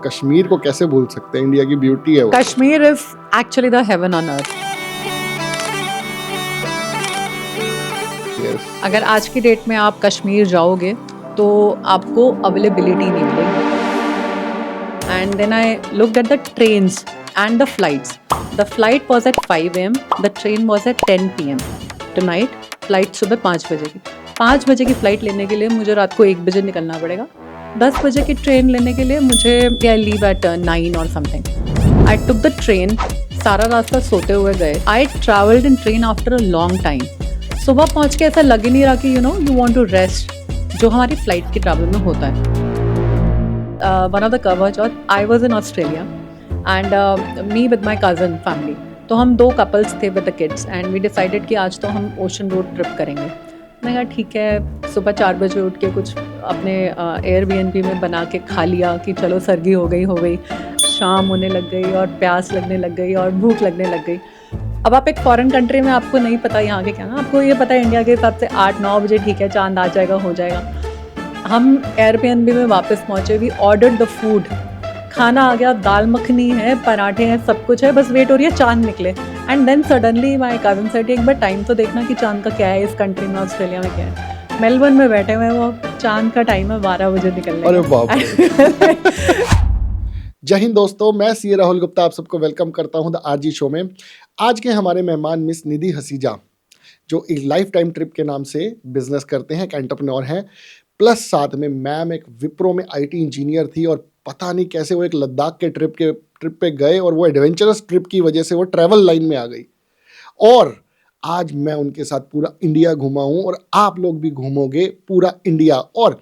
कश्मीर को कैसे भूल सकते हैं, इंडिया की ब्यूटी है वो। Kashmir is actually the heaven on earth. Yes. अगर आज की डेट में आप कश्मीर जाओगे तो आपको अवेलेबिलिटी नहीं मिलेगी। And then I looked at the trains and the flights. The flight was at 5 AM, the train was at 10 PM tonight. Flight सुबह 5 बजे की। 5 बजे की फ़्लाइट लेने के लिए मुझे रात को 1 बजे निकलना पड़ेगा। 10 बजे की ट्रेन लेने के लिए मुझे आई लीव एट 9 और something. I took the train, सारा रास्ता सोते हुए गए। I travelled in train after a long time. सुबह पहुंच के ऐसा लग ही नहीं रहा कि यू वांट टू रेस्ट, जो हमारी फ्लाइट की ट्रैवल में होता है। One of the cover I was in Australia and me with my cousin family. तो हम 2 कपल्स थे with the kids and we decided कि आज तो हम ओशन रोड ट्रिप करेंगे। मैं कहा ठीक है। सुबह 4 बजे उठ के कुछ अपने एयरबीएनबी में बना के खा लिया कि चलो सर्दी हो गई। शाम होने लग गई और प्यास लगने लग गई और भूख लगने लग गई। अब आप एक फॉरेन कंट्री में, आपको नहीं पता यहाँ के क्या ना, आपको ये पता है इंडिया के हिसाब से 8-9 बजे ठीक है, चांद आ जाएगा, हो जाएगा। हम एयरबीएनबी में वापस पहुँचे, वी ऑर्डर्ड द फूड, खाना आ गया, दाल मखनी है, पराठे हैं, सब कुछ है, बस वेट हो रही है चांद निकले। And then suddenly my cousin said एक बार टाइम तो देखना कि चांद का क्या है इस कंट्री में, ऑस्ट्रेलिया में क्या है। मेलबर्न में बैठे हुए वो चांद का टाइम है 12 बजे निकलने का। अरे बाप रे। जय हिंद दोस्तों, मैं सी राहुल गुप्ता आप सबको वेलकम करता हूं द आरजी शो में। आज के हमारे मेहमान मिस निधि हसीजा, जो एक लाइफ टाइम ट्रिप के नाम से बिजनेस करते हैं, एक एंटरप्रेन्योर हैं, प्लस साथ में मैम एक विप्रो में आईटी इंजीनियर थी और पता नहीं कैसे वो एक लद्दाख के ट्रिप पे गए और वो एडवेंचरस ट्रिप की वजह से वो ट्रैवल लाइन में आ गई। और आज मैं उनके साथ पूरा इंडिया घूमा हूँ और आप लोग भी घूमोगे पूरा इंडिया, और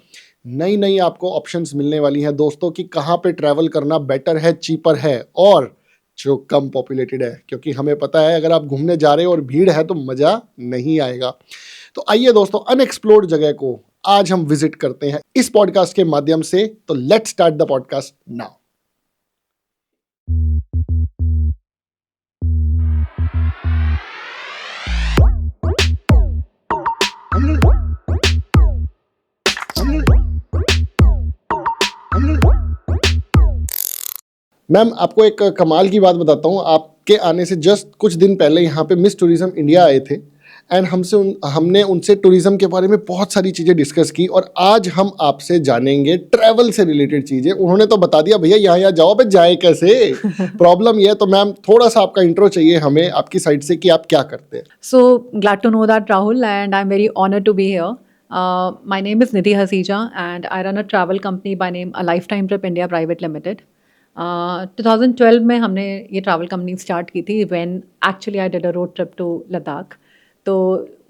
नई नई आपको ऑप्शंस मिलने वाली हैं दोस्तों कि कहाँ पे ट्रैवल करना बेटर है, चीपर है और जो कम पॉपुलेटेड है, क्योंकि हमें पता है अगर आप घूमने जा रहे हो और भीड़ है तो मज़ा नहीं आएगा। तो आइए दोस्तों, अनएक्सप्लोर्ड जगह को आज हम विजिट करते हैं इस पॉडकास्ट के माध्यम से। तो let's start the podcast now. Ma'am, आपको एक कमाल की बात बताता हूँ। आपके आने से जस्ट कुछ दिन पहले यहाँ पे मिस टूरिज्म इंडिया आए थे एंड हमने उनसे टूरिज्म के बारे में बहुत सारी चीज़ें डिस्कस की और आज हम आपसे जानेंगे ट्रैवल से रिलेटेड चीज़ें। उन्होंने तो बता दिया भैया यहाँ जाओ, पे जाए कैसे, प्रॉब्लम ये है। तो मैम, थोड़ा सा आपका इंट्रो चाहिए हमें आपकी साइड से कि आप क्या करते हैं। So glad to know that, Rahul, and I'm very honored to be here. My name is Nidhi Hasija, and I run a travel company by name A Lifetime Trip India Private Limited. 2012 में हमने ये travel company start की थी when actually I did a road trip to Ladakh. तो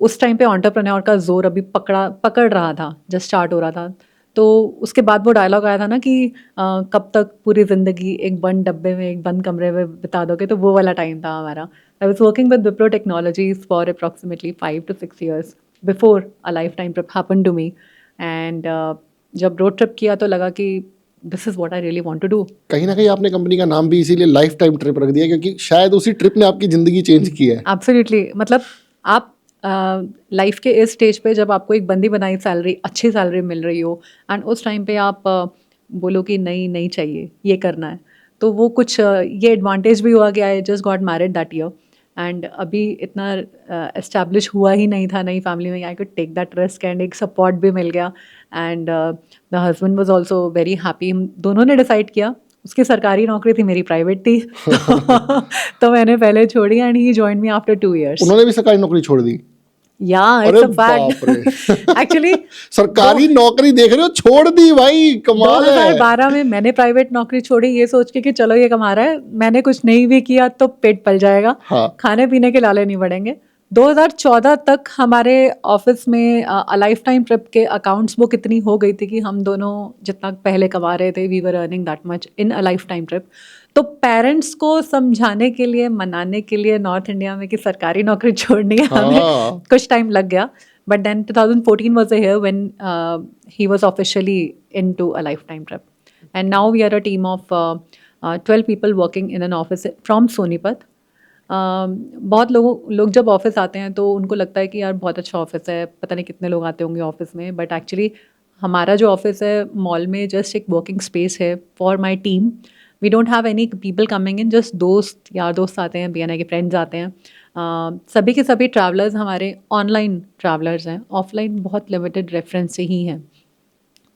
उस time पे entrepreneur का जोर अभी पकड़ रहा था, जस्ट स्टार्ट हो रहा था। तो उसके बाद वो डायलॉग आया था ना कि कब तक पूरी ज़िंदगी एक बंद डब्बे में, एक बंद कमरे में बिता दोगे, तो वो वाला टाइम था हमारा। I was working with Wipro Technologies for approximately 5 to 6 years before a lifetime trip happened to me. And जब रोड ट्रिप किया तो लगा कि this is what I really want to do. कहीं ना कहीं आपने कंपनी का नाम भी इसीलिए लाइफ टाइम ट्रिप रख दिया क्योंकि शायद उसी ट्रिप ने आपकी ज़िंदगी चेंज की है। एब्सोल्युटली, मतलब आप लाइफ के इस स्टेज पे जब आपको एक बंदी बनाई सैलरी, अच्छी सैलरी मिल रही हो, एंड उस टाइम पे आप बोलो कि नहीं चाहिए, ये करना है, तो वो कुछ ये एडवांटेज भी हुआ कि I just got married that year. And अभी इतना एस्टैब्लिश हुआ ही नहीं था नई फैमिली में, I could take that risk and एक सपोर्ट भी मिल गया। And the husband was also very happy. हम दोनों ने डिसाइड किया, उसकी सरकारी नौकरी थी, मेरी प्राइवेट थी। तो मैंने पहले छोड़ी and he joined me after 2 years। उन्होंने भी सरकारी नौकरी छोड़ दी? या इट्स अ फैक्ट एक्चुअली। सरकारी नौकरी देख रहे हो, छोड़ दी भाई, कमाल है। 2012 में मैंने प्राइवेट नौकरी छोड़ी ये सोच के कि चलो ये कमा रहा है, मैंने कुछ नहीं भी किया तो पेट पल जाएगा। हाँ। खाने पीने के लाले नहीं बढ़ेंगे। 2014 तक हमारे ऑफिस में अ लाइफ टाइम ट्रिप के अकाउंट्स बुक इतनी हो गई थी कि हम दोनों जितना पहले कमा रहे थे, we were earning that much in a lifetime trip. तो पेरेंट्स को समझाने के लिए, मनाने के लिए नॉर्थ इंडिया में कि सरकारी नौकरी छोड़नी है, हमें कुछ टाइम लग गया। But then 2014 was the year when he was officially into a lifetime trip. And now we are a team of 12 people working in an office from Sonipat. बहुत लोग जब ऑफिस आते हैं तो उनको लगता है कि यार बहुत अच्छा ऑफिस है, पता नहीं कितने लोग आते होंगे ऑफिस में, बट एक्चुअली हमारा जो ऑफिस है मॉल में जस्ट एक वर्किंग स्पेस है for my team. We don't have any people coming in, just दोस्त यार दोस्त आते हैं, BNI के फ्रेंड्स आते हैं. सभी के सभी ट्रैवलर्स हमारे ऑनलाइन ट्रैवलर्स हैं, ऑफलाइन बहुत लिमिटेड रेफरेंस से ही हैं.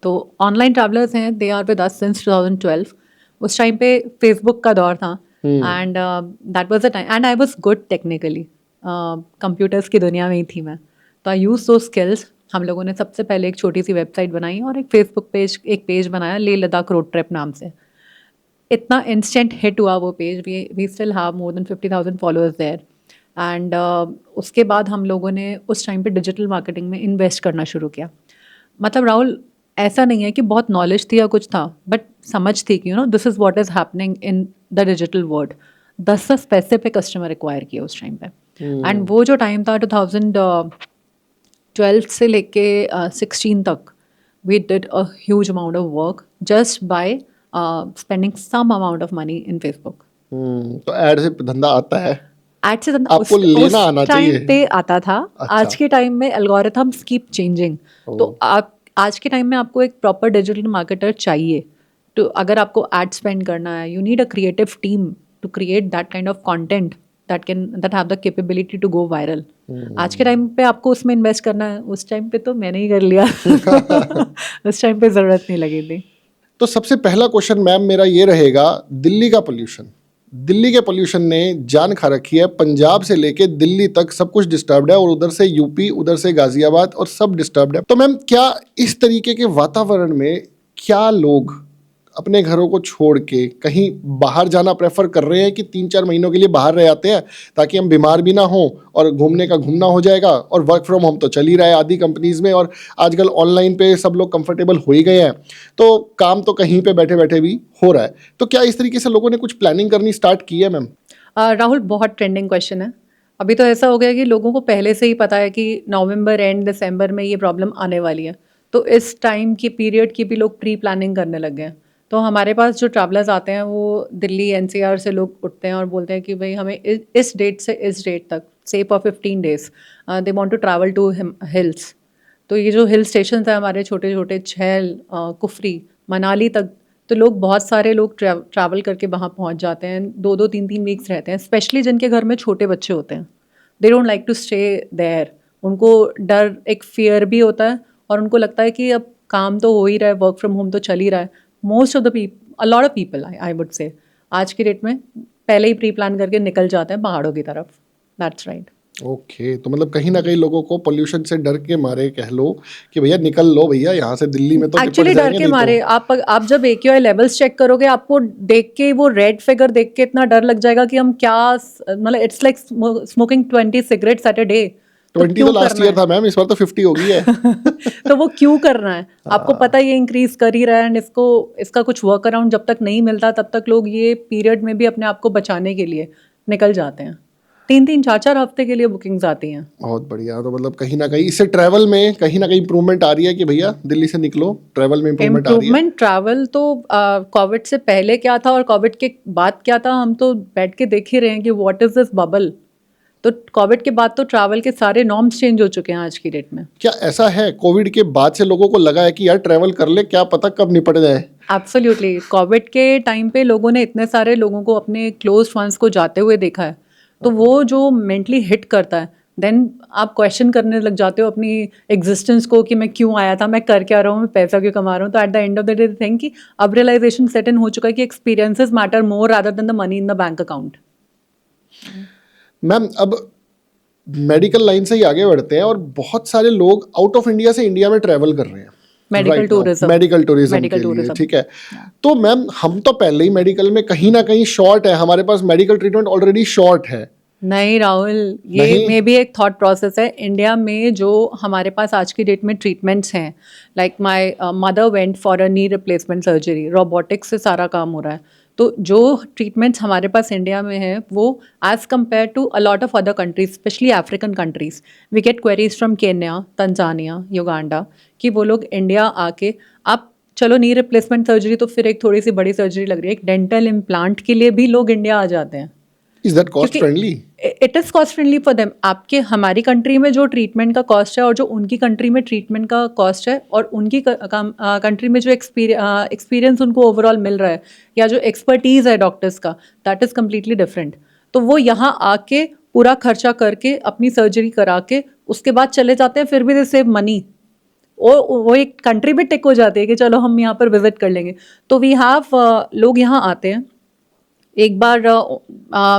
तो ऑनलाइन ट्रैवलर्स हैं, they are with us since 2012. उस टाइम पे फेसबुक का दौर था and that was the time and I was good technically. Computers की दुनिया में ही थी मैं, तो आई यूज दो स्किल्स. हम लोगों ने सबसे पहले एक छोटी सी वेबसाइट बनाई और एक फेसबुक पेज, एक पेज बनाया लेह लद्दाख रोड ट्रिप नाम से. इतना इंस्टेंट हिट हुआ वो page. We still have more than 50,000 followers there. And उसके बाद हम लोगों ने उस टाइम पे डिजिटल मार्केटिंग में इन्वेस्ट करना शुरू किया. मतलब राहुल, ऐसा नहीं है कि बहुत नॉलेज थी या कुछ था, बट समझ थी कि this is what is happening in the digital world. 10 पैसे पे कस्टमर एक्वायर किया उस टाइम पे. एंड वो जो टाइम था 2012 से लेके 16 तक, we did a huge amount of work just by spending some amount of money in Facebook. तो ऐड से धंधा आता है? आज से आपको लेना आना चाहिए. टाइम पे आता था. अच्छा. आज के टाइम में एल्गोरिथम्स कीप चेंजिंग. तो आप आज के टाइम में आपको एक प्रॉपर डिजिटल मार्केटर चाहिए. तो अगर आपको एड स्पेंड करना है, you need a creative team to create that kind of content that have the capability to go viral. आज के टाइम पे आपको उसमें इन्वेस्ट करना है. उस टाइम पे तो मैंने ही कर लिया. उस टाइम पे ज़रूरत नहीं लगी थी. तो सबसे पहला क्वेश्चन मैम मेरा ये रहेगा, दिल्ली का पोल्यूशन. दिल्ली के पोल्यूशन ने जान खा रखी है. पंजाब से लेके दिल्ली तक सब कुछ डिस्टर्ब्ड है, और उधर से यूपी, उधर से गाजियाबाद, और सब डिस्टर्ब्ड है. तो मैम क्या इस तरीके के वातावरण में क्या लोग अपने घरों को छोड़ के कहीं बाहर जाना प्रेफर कर रहे हैं कि 3-4 महीनों के लिए बाहर रह आते हैं ताकि हम बीमार भी ना हो और घूमने का घूमना हो जाएगा? और वर्क फ्रॉम होम तो चल ही रहा है आधी कंपनीज में, और आजकल ऑनलाइन पे सब लोग कंफर्टेबल हो ही गए हैं, तो काम तो कहीं पे बैठे बैठे भी हो रहा है. तो क्या इस तरीके से लोगों ने कुछ प्लानिंग करनी स्टार्ट की है मैम? राहुल, बहुत ट्रेंडिंग क्वेश्चन है. अभी तो ऐसा हो गया कि लोगों को पहले से ही पता है कि नवंबर एंड दिसंबर में ये प्रॉब्लम आने वाली है. तो इस टाइम की पीरियड की भी लोग प्री प्लानिंग करने लग गए हैं. तो हमारे पास जो ट्रैवलर्स आते हैं वो दिल्ली NCR से लोग उठते हैं और बोलते हैं कि भाई हमें इस डेट से इस डेट तक, से for 15 days they want to travel to hills. तो ये जो हिल स्टेशन है हमारे छोटे छोटे, झेल, कुफरी, मनाली तक, तो लोग, बहुत सारे लोग ट्रैवल करके वहाँ पहुँच जाते हैं. 2-2, 3-3 वीक्स रहते हैं. स्पेशली जिनके घर में छोटे बच्चे होते हैं, they don't like to stay there. उनको डर, एक फियर भी होता है, और उनको लगता है कि अब काम तो हो ही रहा है, वर्क फ्रॉम होम तो चल ही रहा है. Most of the people, a lot of people, I would say, आज की डेट में पहले ही प्री प्लान करके निकल जाते हैं पहाड़ों की तरफ. That's right. ओके, तो मतलब कहीं ना कहीं लोगों को पोल्यूशन से डर के मारे कह लो कि भैया निकल लो भैया यहाँ से, दिल्ली में तो एक्चुअली डर के मारे आप जब AQI लेवल्स चेक करोगे, आपको देख के, वो रेड फिगर देख के इतना डर लग जाएगा कि हम क्या, मतलब it's like smoking 20 cigarettes at a day. 20 तो लास्ट ईयर था मैम, इस बार तो 50 हो गई है. तो वो क्यों करना है? आपको पता है ये इंक्रीज कर ही रहा है, एंड इसका कुछ वर्क अराउंड जब तक नहीं मिलता तब तक लोग ये पीरियड में भी अपने आप को बचाने के लिए निकल जाते हैं. 3-3, 4-4 हफ्ते के लिए बुकिंग्स आती हैं. बहुत बढ़िया. तो मतलब कहीं ना कहीं इससे ट्रैवल में कहीं ना कहीं इंप्रूवमेंट आ रही है कि भैया दिल्ली से निकलो, ट्रैवल में इंप्रूवमेंट आ रही है. इम्प्रूवमेंट ट्रैवल तो कोविड से पहले क्या था और कोविड के बाद क्या था, हम तो बैठ के देख ही रहे हैं कि व्हाट इज दिस बबल. तो कोविड के बाद तो ट्रैवल के सारे नॉर्म्स चेंज हो चुके हैं आज की डेट में. क्या ऐसा है कोविड के बाद से लोगों को लगा है कि यार ट्रैवल कर ले, क्या पता कब निपट जाए? एब्सोल्युटली. कोविड के टाइम पे लोगों ने इतने सारे लोगों को, अपने क्लोज वंस को जाते हुए देखा है, तो वो जो मेंटली हिट करता है, देन आप क्वेश्चन करने लग जाते हो अपनी एग्जिस्टेंस को कि मैं क्यों आया था, मैं कर क्या रहा हूँ, मैं पैसा क्यों कमा रहा हूँ. तो eight the end of the day think कि अब रियलाइजेशन सेट इन हो चुका है कि experiences matter more rather than the money in the bank account. Ma'am अब मेडिकल लाइन से ही आगे बढ़ते हैं, और बहुत सारे लोग आउट ऑफ इंडिया से इंडिया में ट्रैवल कर रहे हैं. मेडिकल टूरिज्म के लिए, ठीक है. तो मैम हम तो पहले ही मेडिकल में कहीं ना कहीं शॉर्ट है, हमारे पास मेडिकल ट्रीटमेंट ऑलरेडी शॉर्ट है. नहीं राहुल, ये मे भी एक थॉट प्रोसेस है. इंडिया में जो हमारे पास आज की डेट में ट्रीटमेंट्स हैं, like my mother went for a knee replacement surgery, robotics से सारा काम हो रहा है. तो जो ट्रीटमेंट्स हमारे पास इंडिया में है, वो as compare to a lot of other countries, specially African countries, we get queries from Kenya, Tanzania, Uganda, कि वो लोग इंडिया आके, आप चलो नी रिप्लेसमेंट सर्जरी तो फिर एक थोड़ी सी बड़ी सर्जरी लग रही है, एक डेंटल इम्प्लांट के लिए भी लोग इंडिया आ जाते हैं. इज दैट कॉस्ट क्योंकि friendly? It is cost friendly for them. आपके हमारी कंट्री में जो ट्रीटमेंट का कॉस्ट है और जो उनकी कंट्री में ट्रीटमेंट का कॉस्ट है और उनकी कंट्री में जो एक्सपीरियंस उनको ओवरऑल मिल रहा है या जो एक्सपर्टीज़ है डॉक्टर्स का, दैट इज़ कम्प्लीटली डिफरेंट। तो वो यहाँ आके पूरा खर्चा करके अपनी सर्जरी करा के उसके बाद चले जाते हैं, फिर भी दे सेव मनी। वो एक कंट्री भी टिक हो जाती है कि चलो हम यहाँ पर विजिट कर लेंगे। तो वी हैव लोग यहाँ आते हैं, एक बार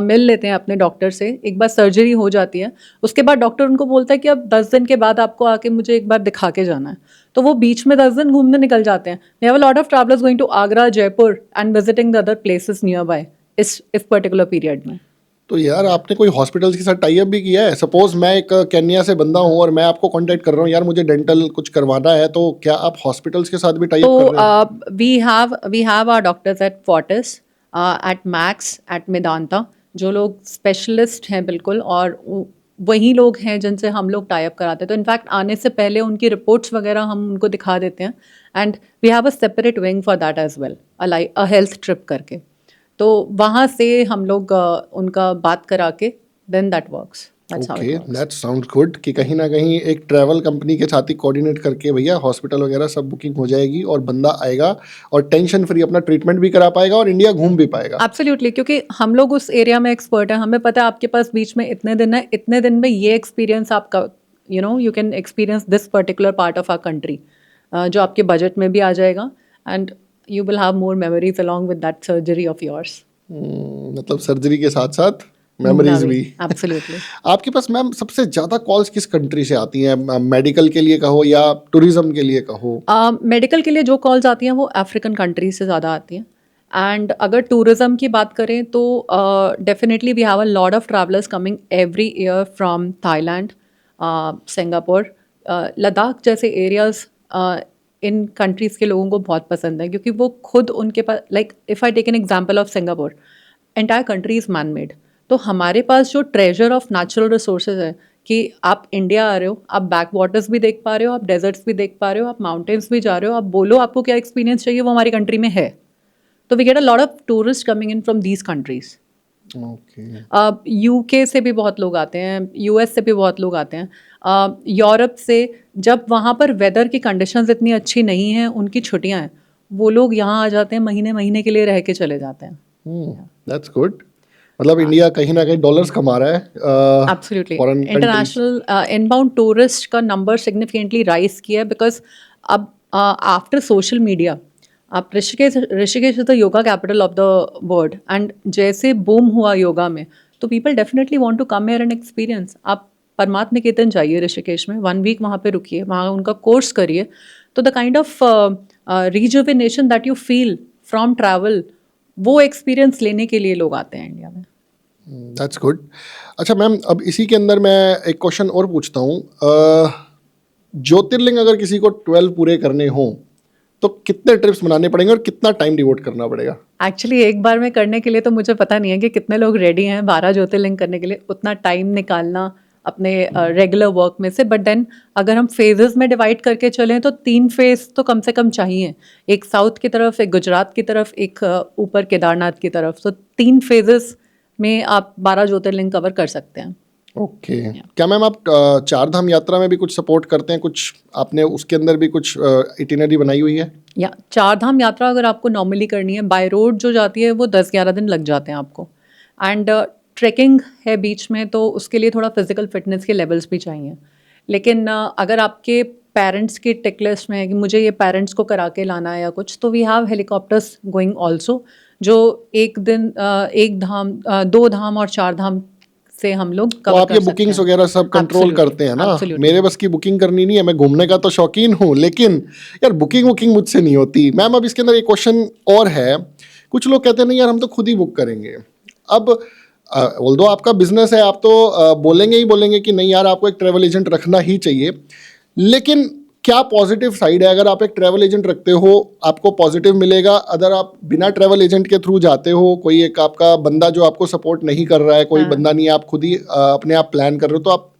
मिल लेते हैं अपने डॉक्टर से, एक बार सर्जरी हो जाती है, उसके बाद डॉक्टर उनको बोलता है कि अब 10 दिन के बाद आपको आके मुझे एक बार दिखा के जाना है। तो वो बीच में 10 दिन घूमने निकल जाते हैं। We have a lot of travellers going to Agra, Jaipur and visiting the other places nearby इस पर्टिकुलर पीरियड में। तो यार आपने कोई हॉस्पिटल्स के साथ टाई अप भी किया है? सपोज मैं एक केन्या से बंदा हूँ और मैं आपको कांटेक्ट कर रहा हूँ, यार मुझे डेंटल कुछ करवाना है, तो क्या आप हॉस्पिटल्स के साथ भी टाई अप तो कर रहे हैं? We have our doctors at Fortis, at Max, at Medanta, जो लोग स्पेशलिस्ट हैं बिल्कुल, और वही लोग हैं जिनसे हम लोग टाई अप कराते हैं। तो इनफैक्ट आने से पहले उनकी रिपोर्ट्स वगैरह हम उनको दिखा देते हैं, and we have a separate wing for that as well, a health trip करके। तो वहाँ से हम लोग उनका बात करा के then that works. Okay, that sound good कि कहीं ना कहीं एक ट्रैवल कंपनी के साथ ही कोऑर्डिनेट करके भैया हॉस्पिटल वगैरह सब बुकिंग हो जाएगी और बंदा आएगा और टेंशन फ्री अपना ट्रीटमेंट भी करा पाएगा और इंडिया घूम भी पाएगा। एब्सोल्युटली, क्योंकि हम लोग उस एरिया में एक्सपर्ट हैं, हमें पता है आपके पास बीच में इतने दिन है, इतने दिन में ये एक्सपीरियंस आपका you can experience this particular part of our country, जो आपके बजट में भी आ जाएगा, and you will have more memories along with that surgery of yours. मतलब सर्जरी के साथ साथ मेमोरीज भी। एब्सोल्युटली। आपके पास मैम सबसे ज़्यादा कॉल्स किस कंट्री से आती हैं? मेडिकल के लिए कहो या टूरिज्म के लिए कहो? मेडिकल के लिए जो कॉल्स आती हैं वो अफ्रीकन कंट्री से ज़्यादा आती हैं, एंड अगर टूरिज्म की बात करें तो definitely we have a lot of travellers coming every year from Thailand, Singapore, Ladakh जैसे एरियाज। इन कंट्रीज़ के लोगों को बहुत पसंद है, क्योंकि वो खुद उनके पास, like if I take an example of Singapore, entire country is man made. तो हमारे पास जो ट्रेजर ऑफ नेचुरल रिसोर्सेज है कि आप इंडिया आ रहे हो, आप बैक वाटर्स भी देख पा रहे हो, आप डेजर्ट्स भी देख पा रहे हो, आप माउंटेन्स भी जा रहे हो, आप बोलो आपको क्या एक्सपीरियंस चाहिए, वो हमारी कंट्री में है। तो we get a lot of tourist coming in from these countries. Okay. UK से भी बहुत लोग आते हैं, यूएस से भी बहुत लोग आते हैं, यूरोप से। जब वहाँ पर वेदर की कंडीशंस इतनी अच्छी नहीं हैं, उनकी छुट्टियाँ हैं, वो लोग यहाँ आ जाते हैं, महीने महीने के लिए रह के चले जाते हैं। That's good. मतलब इंडिया कहीं ना कहीं डॉलर्स कमा रहा है। Absolutely. Foreign international inbound tourist का नंबर सिग्निफिकेंटली राइज किया है, बिकॉज अब आफ्टर सोशल मीडिया, आप Rishikesh is the yoga capital of the world, and जैसे बूम हुआ योगा में, तो people definitely want to come here and experience. आप परमात्म निकेतन जाइए ऋषिकेश में, 1 वीक वहाँ पे रुकिए, वहाँ उनका कोर्स करिए, तो the kind of rejuvenation that you feel from travel, वो एक्सपीरियंस लेने के लिए लोग आते हैं इंडिया में। That's good. अच्छा मैम, अब इसी के अंदर मैं एक क्वेश्चन और पूछता हूँ। ज्योतिर्लिंग अगर किसी को 12 पूरे करने हों तो कितने ट्रिप्स बनाने पड़ेंगे और कितना टाइम डिवोट करना पड़ेगा? एक्चुअली एक बार में करने के लिए तो मुझे पता नहीं है कि कितने लोग रेडी हैं 12 ज्योतिर्लिंग करने के लिए, उतना टाइम निकालना अपने रेगुलर वर्क में से। बट देन अगर हम फेजेस में डिवाइड करके चलें तो 3 फेज तो कम से कम चाहिए, एक साउथ की तरफ, एक गुजरात की तरफ, एक ऊपर केदारनाथ की तरफ। तो 3 फेजेस में आप 12 ज्योतिर्लिंग कवर कर सकते हैं। ओके। क्या मैम आप चार धाम यात्रा में भी कुछ सपोर्ट करते हैं? कुछ आपने उसके अंदर भी कुछ इटिनरी बनाई हुई है? या 4 धाम यात्रा अगर आपको नॉर्मली करनी है बाय रोड जो जाती है, वो 10-11 दिन लग जाते हैं आपको, एंड ट्रैकिंग है बीच में, तो उसके लिए थोड़ा फिजिकल फिटनेस के लेवल्स भी चाहिए। लेकिन अगर आपके पेरेंट्स की टिक लिस्ट में है कि मुझे ये पेरेंट्स को करा के लाना है या कुछ, तो we have helicopters going also, जो एक दिन 1 धाम, 2 धाम और 4 धाम से हम लोग तो कवर आप कर ये सकते बुकिंग्स हैं। वगैरह सब कंट्रोल Absolutely, करते हैं ना? absolutely. मेरे बस की बुकिंग करनी नहीं है, मैं घूमने का तो शौकीन हूँ, लेकिन यार बुकिंग मुझसे नहीं होती। मैम अब इसके अंदर एक क्वेश्चन और है, कुछ लोग कहते हैं नहीं यार हम तो खुद ही बुक करेंगे। अब ऑल्दो आपका बिजनेस है, आप तो बोलेंगे कि नहीं यार आपको एक ट्रैवल एजेंट रखना ही चाहिए, लेकिन क्या पॉजिटिव साइड है? अगर आप एक ट्रैवल एजेंट रखते हो आपको पॉजिटिव मिलेगा, अगर आप बिना ट्रैवल एजेंट के थ्रू जाते हो, कोई एक आपका बंदा जो आपको सपोर्ट नहीं कर रहा है, कोई बंदा नहीं है, आप खुद ही अपने आप प्लान कर रहे हो, तो आप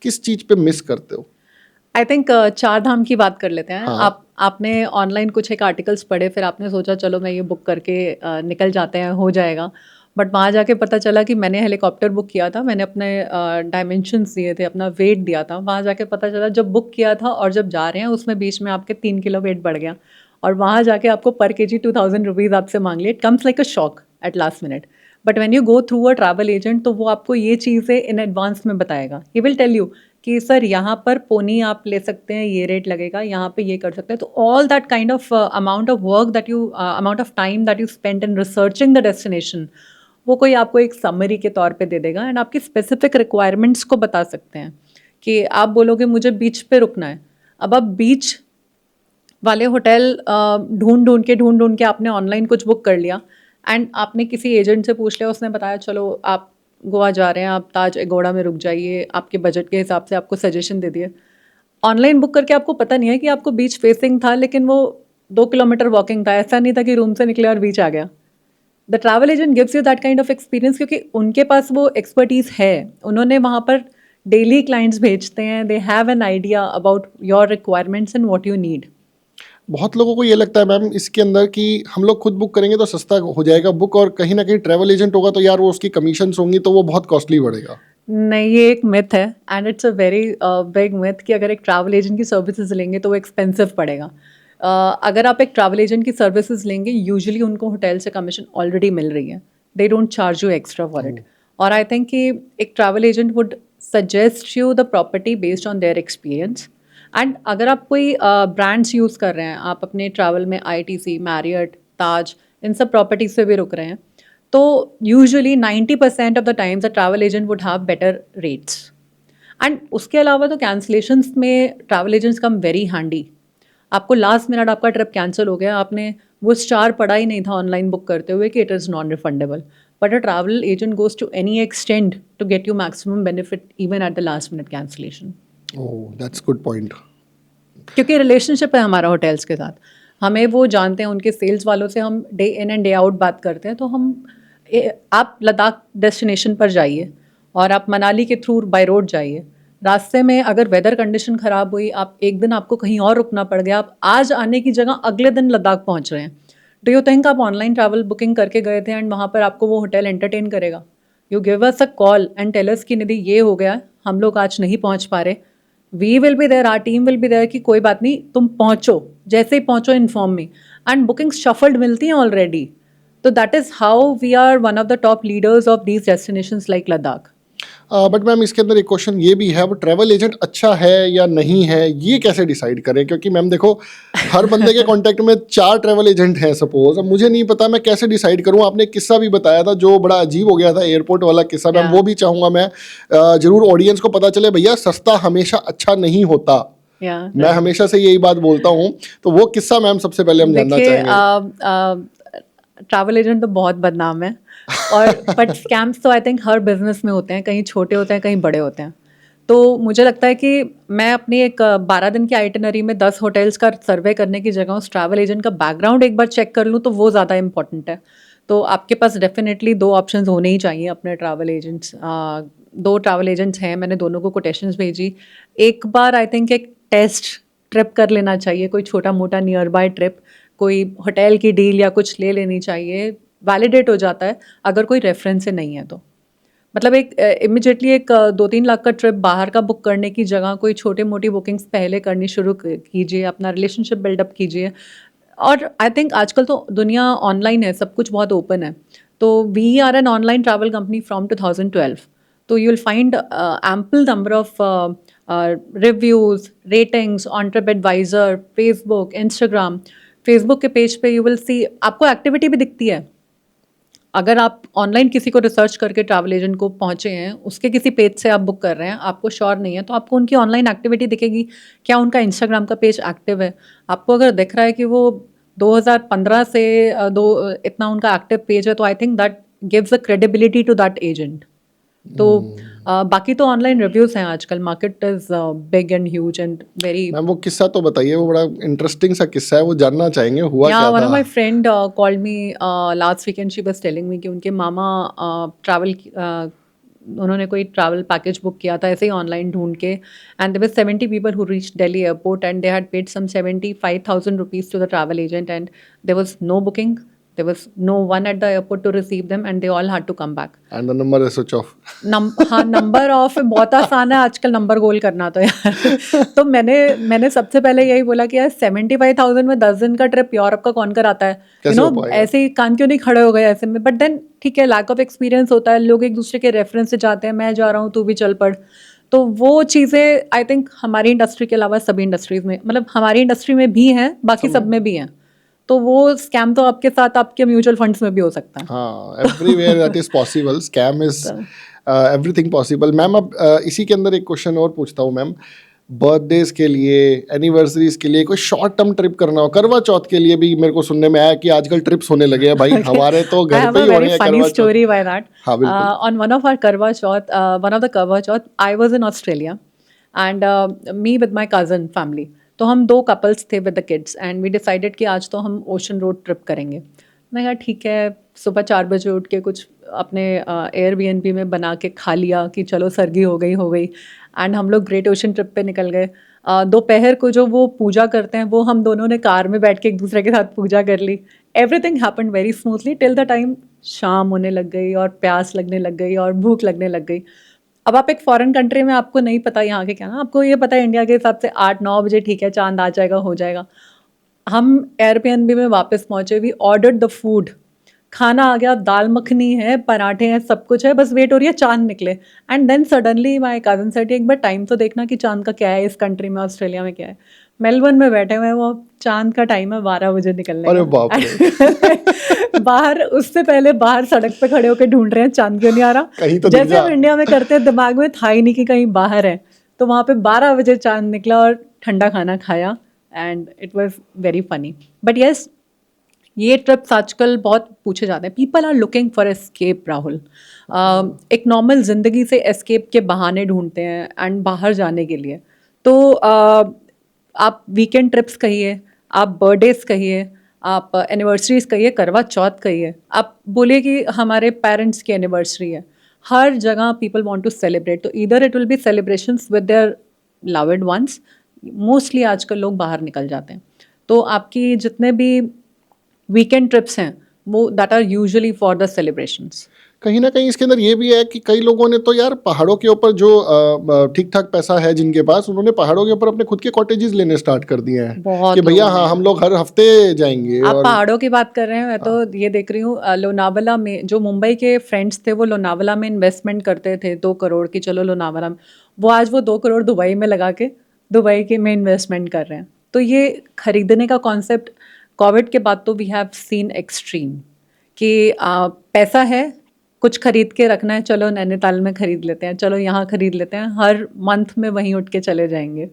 किस चीज़ पे मिस करते हो? आई थिंक 4 धाम की बात कर लेते हैं। हाँ। आपने ऑनलाइन कुछ एक आर्टिकल्स पढ़े, फिर आपने सोचा चलो मैं ये बुक करके निकल जाते हैं, हो जाएगा। बट वहाँ जाके पता चला कि मैंने हेलीकॉप्टर बुक किया था, मैंने अपने डायमेंशंस दिए थे, अपना वेट दिया था। वहाँ जाके पता चला जब बुक किया था और जब जा रहे हैं उसमें बीच में आपके 3 किलो वेट बढ़ गया, और वहाँ जाके आपको पर केजी 2000 रुपीज़ आपसे मांग लिए। It comes like a shock at last minute, but when you go through a travel agent तो वो आपको ये चीज़ें इन एडवांस में बताएगा। ही विल टेल यू कि सर यहाँ पर पोनी आप ले सकते हैं, ये रेट लगेगा, यहाँ पे ये कर सकते हैं। तो all that kind of amount of work that you amount of time that you spend in researching the destination, वो कोई आपको एक समरी के तौर पे दे देगा एंड आपकी स्पेसिफिक रिक्वायरमेंट्स को बता सकते हैं। कि आप बोलोगे मुझे बीच पे रुकना है, अब आप बीच वाले होटल ढूंढ ढूंढ के आपने ऑनलाइन कुछ बुक कर लिया एंड आपने किसी एजेंट से पूछ लिया, उसने बताया चलो आप गोवा जा रहे हैं, आप ताज एगोड़ा में रुक जाइए, आपके बजट के हिसाब से आपको सजेशन दे दिए। ऑनलाइन बुक करके आपको पता नहीं है कि आपको बीच फेसिंग था, लेकिन वो 2 किलोमीटर वॉकिंग था, ऐसा नहीं था कि रूम से निकले और बीच आ गया। The travel agent gives you that kind of experience, क्योंकि उनके पास वो एक्सपर्टीज़ है, उन्होंने वहाँ पर डेली क्लाइंट्स भेजते हैं, they have an idea about your requirements and what you need. बहुत लोगों को ये लगता है मैम इसके अंदर कि हम लोग खुद बुक करेंगे तो सस्ता हो जाएगा बुक, और कहीं ना कहीं ट्रैवल एजेंट होगा तो यार वो उसकी कमीशंस होंगी तो वो बहुत कॉस्टली पड़ेगा। नहीं, ये एक मिथ है and it's a very big myth कि अगर एक ट्रैवल एजेंट की सर्विसेज लेंगे तो वो एक्सपेंसिव पड़ेगा। अगर आप एक ट्रैवल एजेंट की सर्विसेज लेंगे, यूजुअली उनको होटल से कमीशन ऑलरेडी मिल रही है, they don't charge you extra for it. और आई थिंक कि एक travel agent would suggest you the property based on their experience. And अगर आप कोई ब्रांड्स यूज़ कर रहे हैं, आप अपने ट्रैवल में ITC, मैरियट, ताज, इन सब प्रॉपर्टीज से भी रुक रहे हैं, तो usually 90% of the times the travel agent would have better rates. And उसके अलावा तो कैंसलेशंस में ट्रैवल एजेंट्स कम वेरी हैंडी। आपको लास्ट मिनट आपका ट्रिप कैंसिल हो गया, आपने वो स्टार पढ़ा ही नहीं था ऑनलाइन बुक करते हुए कि it is non refundable, but a travel agent goes to any extend to get you maximum benefit even at the last minute cancellation. Oh that's good point. क्योंकि रिलेशनशिप है हमारा hotels के साथ, हमें वो जानते हैं, उनके सेल्स वालों से हम day in and day out बात करते हैं। तो आप लद्दाख डेस्टिनेशन पर जाइए और आप मनाली के थ्रू बाय रोड जाइए, रास्ते में अगर वेदर कंडीशन ख़राब हुई, आप एक दिन आपको कहीं और रुकना पड़ गया, आप आज आने की जगह अगले दिन लद्दाख पहुंच रहे हैं, डू यू थिंक आप ऑनलाइन ट्रैवल बुकिंग करके गए थे एंड वहाँ पर आपको वो होटल एंटरटेन करेगा? You give us a call and tell us कि निधि ये हो गया, हम लोग आज नहीं पहुँच पा रहे, we will be there, our team will be there कि कोई बात नहीं, तुम पहुँचो, जैसे ही पहुँचो inform me. And bookings shuffled मिलती हैं ऑलरेडी। तो that is how we are one of the top leaders of these destinations like Ladakh. But ma'am इसके अंदर एक क्वेश्चन ये भी है, वो ट्रैवल एजेंट अच्छा है या नहीं है ये कैसे डिसाइड करें? क्योंकि मैम देखो हर बंदे के कांटेक्ट में 4 ट्रैवल एजेंट हैं सपोज, अब मुझे नहीं पता मैं कैसे डिसाइड करूं। आपने एक किस्सा भी बताया था जो बड़ा अजीब हो गया था, एयरपोर्ट वाला किस्सा, मैम Yeah. वो भी चाहूंगा मैं जरूर ऑडियंस को पता चले। भैया सस्ता हमेशा अच्छा नहीं होता, मैं हमेशा से यही बात बोलता हूँ, तो वो किस्सा मैम सबसे पहले हम जानना देखिए, चाहेंगे। ट्रैवल एजेंट तो बहुत बदनाम है, और बट स्कैम्स तो आई थिंक हर बिजनेस में होते हैं, कहीं छोटे होते हैं कहीं बड़े होते हैं। तो मुझे लगता है कि मैं अपनी एक 12 दिन की आइटनरी में 10 होटल्स का सर्वे करने की जगह उस ट्रैवल एजेंट का बैकग्राउंड एक बार चेक कर लूँ तो वो ज़्यादा इंपॉर्टेंट है। तो आपके पास डेफिनेटली 2 ऑप्शंस होने ही चाहिए अपने ट्रैवल एजेंट्स। 2 ट्रैवल एजेंट्स हैं, मैंने दोनों को कोटेशंस भेजी। एक बार आई थिंक एक टेस्ट ट्रिप कर लेना चाहिए, कोई छोटा मोटा नियर बाय ट्रिप, कोई होटल की डील या कुछ ले लेनी चाहिए, वैलिडेट हो जाता है अगर कोई रेफरेंस से नहीं है तो। मतलब एक इमिजिएटली एक 2-3 लाख का ट्रिप बाहर का बुक करने की जगह कोई छोटी मोटी बुकिंग्स पहले करनी शुरू कीजिए, अपना रिलेशनशिप बिल्डअप कीजिए। और आई थिंक आजकल तो दुनिया ऑनलाइन है, सब कुछ बहुत ओपन है। तो we are an online travel company from 2012, तो you will find ample number of reviews, ratings on Tripadvisor, Facebook, Instagram. Facebook के पेज पे यू विल सी, आपको एक्टिविटी भी दिखती है। अगर आप ऑनलाइन किसी को रिसर्च करके ट्रैवल एजेंट को पहुंचे हैं, उसके किसी पेज से आप बुक कर रहे हैं, आपको श्योर नहीं है, तो आपको उनकी ऑनलाइन एक्टिविटी दिखेगी। क्या उनका इंस्टाग्राम का पेज एक्टिव है? आपको अगर दिख रहा है कि वो 2015 से इतना उनका एक्टिव पेज है, तो I think that gives a credibility to that agent. तो बाकी तो ऑनलाइन रिव्यूज़ हैं आजकल, market is big and huge and very. Ma'am वो किस्सा तो बताइए, वो बड़ा इंटरेस्टिंग सा किस्सा है, वो जानना चाहेंगे हुआ क्या वन था। Of my friend called me last weekend, she was telling me कि उनके मामा ट्रैवल उन्होंने कोई ट्रैवल पैकेज बुक किया था ऐसे ही ऑनलाइन ढूंढ के, and there were 70 people who reached Delhi airport and they had paid some 75,000 rupees to the travel agent and there was no booking, There was no one at the airport to receive them, and they all had to come back. And the number is switch off. हाँ, number of बहुत आसान है आजकल number गोल करना तो यार। तो मैंने सबसे पहले यही बोला कि यार 75,000 में 10 दिन का ट्रिप यूरोप का कौन कराता है, कैसे हो पाएगा? ऐसे ही कान क्यों नहीं खड़े हो गए ऐसे में। बट देन ठीक है, लैक ऑफ एक्सपीरियंस होता है, लोग एक दूसरे के रेफरेंस से जाते हैं, मैं जा रहा हूँ तू भी चल पड़। तो वो चीज़ें आई थिंक हमारी इंडस्ट्री के अलावा सभी इंडस्ट्रीज में, मतलब हमारी इंडस्ट्री में भी हैं, बाकी सब में भी हैं। तो वो स्कैम तो आपके साथ आपके म्यूचुअल फंड्स में भी हो सकता है। हाँ, everywhere that is possible, scam is everything possible. Ma'am अब इसी के अंदर एक क्वेश्चन और पूछता हूँ मैम, बर्थडेज के लिए, एनिवर्सरीज के लिए कोई शॉर्ट टर्म ट्रिप करना हो, करवा चौथ के लिए भी मेरे को सुनने में आया कि आजकल ट्रिप्स होने लगे हैं भाई। हमारे तो घर पे ही हो रहे हैं करवा चौथ। Story by that. हाँ बिल्कुल। ऑन वन ऑफ आवर करवा चौथ, one of the Karva Chauth, I was in Australia and me with my cousin family. तो हम 2 कपल्स थे with the kids and we decided कि आज तो हम ओशन रोड ट्रिप करेंगे। मैं कहा ठीक है, सुबह 4 बजे उठ के कुछ अपने एयरबीएनबी में बना के खा लिया कि चलो सर्गी हो गई एंड हम लोग ग्रेट ओशन ट्रिप पे निकल गए। दोपहर को जो वो पूजा करते हैं वो हम दोनों ने कार में बैठ के एक दूसरे के साथ पूजा कर ली। Everything happened very smoothly till the time शाम होने लग गई और प्यास लगने लग गई और भूख लगने लग गई। अब आप एक फॉरेन कंट्री में, आपको नहीं पता यहाँ के क्या ना, आपको ये पता है इंडिया के हिसाब से 8-9 बजे ठीक है चांद आ जाएगा, हो जाएगा। हम एयरबीएनबी में वापस पहुँचे, वी ऑर्डर्ड द फूड, खाना आ गया, दाल मखनी है, पराठे हैं, सब कुछ है, बस वेट हो रही है चांद निकले। And then suddenly my cousin said एक बार टाइम तो देखना कि चांद का क्या है इस कंट्री में, ऑस्ट्रेलिया में क्या है। मेलबर्न में बैठे हुए हैं, वो चांद का टाइम है 12 बजे निकलने का। अरे बाप रे। बाहर, उससे पहले बाहर सड़क पे खड़े होकर ढूंढ रहे हैं चांद क्यों नहीं आ रहा, कहीं तो जैसे हम इंडिया में करते हैं, दिमाग में था ही नहीं कि कहीं बाहर है। तो वहाँ पे 12 बजे चांद निकला और ठंडा खाना खाया and it was very funny. But yes, ये ट्रिप्स आजकल बहुत पूछे जाते हैं। People are looking for escape Rahul. एक नॉर्मल ज़िंदगी से एस्केप के बहाने ढूंढते हैं एंड बाहर जाने के लिए। तो आप वीकेंड ट्रिप्स कहिए, आप बर्थडेज कहिए, आप एनिवर्सरीज कहिए, करवा चौथ कहिए, आप बोलिए कि हमारे पेरेंट्स की एनिवर्सरी है, हर जगह पीपल वांट टू सेलिब्रेट। तो either it will be celebrations with their loved ones, mostly आजकल लोग बाहर निकल जाते हैं। तो आपकी जितने भी वीकेंड ट्रिप्स हैं वो that are usually for the celebrations. कहीं ना कहीं इसके अंदर ये भी है कि कई लोगों ने तो यार पहाड़ों के ऊपर जो ठीक ठाक पैसा है जिनके पास, उन्होंने पहाड़ों के ऊपर अपने खुद के कॉटेजेस लेने स्टार्ट कर दिए हैं कि भैया हाँ हम लोग हर हफ्ते जाएंगे। आप और पहाड़ों की बात कर रहे हैं, मैं तो ये देख रही हूँ लोनावाला में जो मुंबई के फ्रेंड्स थे वो लोनावाला में इन्वेस्टमेंट करते थे 2 करोड़ की, चलो लोनावाला में, वो आज वो 2 करोड़ दुबई में लगा के दुबई के में इन्वेस्टमेंट कर रहे हैं। तो ये खरीदने का कॉन्सेप्ट कोविड के बाद तो वी हैव सीन एक्सट्रीम कि पैसा है, कुछ खरीद के रखना है, चलो नैनीताल में खरीद लेते हैं, चलो यहाँ खरीद लेते हैं, हर मंथ में वहीं उठ के चले जाएंगे।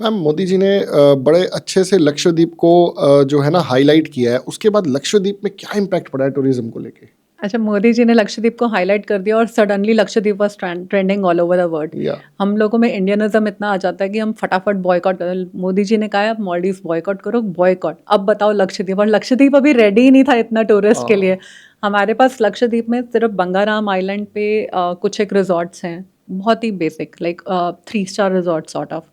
मैम मोदी जी ने बड़े अच्छे से लक्षद्वीप को जो है ना हाईलाइट किया है, उसके बाद लक्षद्वीप में क्या इम्पैक्ट पड़ा है टूरिज्म को लेके? अच्छा, मोदी जी ने लक्षद्वीप को हाईलाइट कर दिया और suddenly Lakshadweep was trending all over the world. हम लोगों में इंडियनिज्म इतना आ जाता है कि हम फटाफट बॉयकॉट कर। मोदी जी ने कहा है आप मॉलडीव्स बॉयकॉट करो, बॉयकॉट। अब बताओ लक्षद्वीप, और लक्षद्वीप अभी रेडी ही नहीं था इतना टूरिस्ट के लिए। हमारे पास लक्षद्वीप में सिर्फ बंगाराम आइलैंड पे कुछ एक रिजॉर्ट्स हैं, बहुत ही basic, like 3 star resort sort of,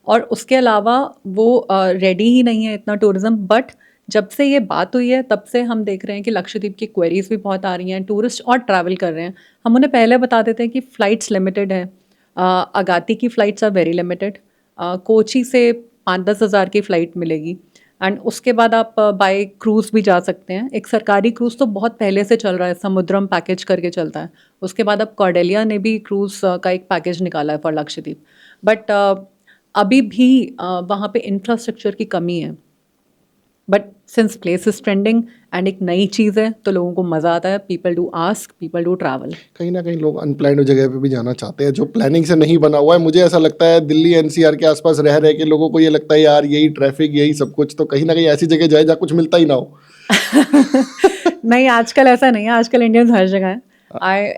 और उसके अलावा वो रेडी ही नहीं है इतना टूरिज्म। बट जब से ये बात हुई है तब से हम देख रहे हैं कि लक्षद्वीप की क्वेरीज भी बहुत आ रही हैं, टूरिस्ट और ट्रैवल कर रहे हैं। हम उन्हें पहले बता देते हैं कि फ़्लाइट्स लिमिटेड है, अगाती की flights are very limited, Kochi से 5-10 हज़ार की फ़्लाइट मिलेगी एंड उसके बाद आप बाय क्रूज़ भी जा सकते हैं। एक सरकारी क्रूज़ तो बहुत पहले से चल रहा है, समुद्रम पैकेज करके चलता है। उसके बाद अब कॉर्डेलिया ने भी क्रूज़ का एक पैकेज निकाला है फॉर लक्षद्वीप। बट अभी भी वहाँ पे इंफ्रास्ट्रक्चर की कमी है। But since place is trending and एक नई चीज़ है तो लोगों को मज़ा आता है, people do ask, people do travel. कहीं ना कहीं लोग अनप्लान्ड जगह पे भी जाना चाहते हैं जो प्लानिंग से नहीं बना हुआ है। मुझे ऐसा लगता है दिल्ली एनसीआर के आसपास रह रहे के लोगों को ये लगता है यार यही ट्रैफिक यही सब कुछ, तो कहीं ना कहीं ऐसी जगह जाए जहाँ कुछ मिलता ही ना हो। नहीं, आजकल ऐसा नहीं है, आजकल इंडियंस हर जगह है।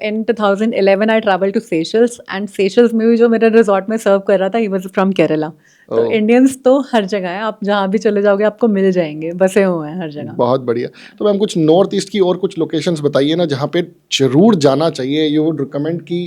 in 2011 I traveled to Seychelles and Seychelles में भी जो मेरे रिजॉर्ट में सर्व कर रहा था he was from केरला। तो इंडियंस तो हर जगह है, आप जहाँ भी चले जाओगे आपको मिल जाएंगे, बसे हुए हैं हर जगह। बहुत बढ़िया। तो मैम कुछ नॉर्थ ईस्ट की और कुछ लोकेशंस बताइए ना जहाँ पे जरूर जाना चाहिए, यू वुड रिकमेंड कि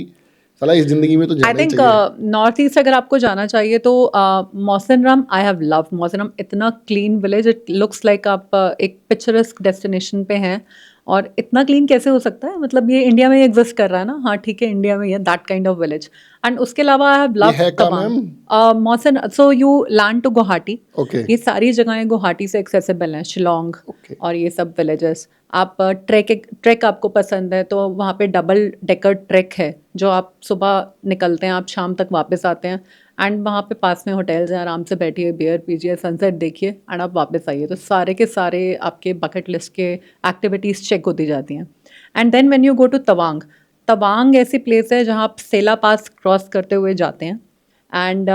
चला इस जिंदगी में तो आई जाना ही थिंक चाहिए। नॉर्थ ईस्ट अगर आपको जाना चाहिए तो Mawsynram, I have love Mawsynram. इतना clean village, it looks like आप एक पिक्चरस्क डेस्टिनेशन पे हैं। और इतना क्लीन कैसे हो सकता है, मतलब ये इंडिया में एग्जिस्ट कर रहा है ना। हाँ ठीक है, इंडिया में है that kind of village. And उसके अलावा आई हैव ये लव है कहाँ तवांग, मैम? मौसिन। So you land to Guwahati. Okay ये सारी जगहें गुवाहाटी से एक्सेसिबल हैं, शिलोंग ओके। और ये सब विलेजेस। आप ट्रैक आपको पसंद है तो वहाँ पे डबल डेकर ट्रैक है, जो आप सुबह निकलते हैं, आप शाम तक वापस आते हैं। एंड वहाँ पे पास में होटल्स हैं, आराम से बैठिए, बियर पीजिए, सनसेट देखिए एंड आप वापस आइए। तो सारे के सारे आपके बकेट लिस्ट के एक्टिविटीज़ चेक होती जाती हैं। And then when you go to Tawang, Tawang ऐसी प्लेस है जहाँ आप सेला पास क्रॉस करते हुए जाते हैं। एंड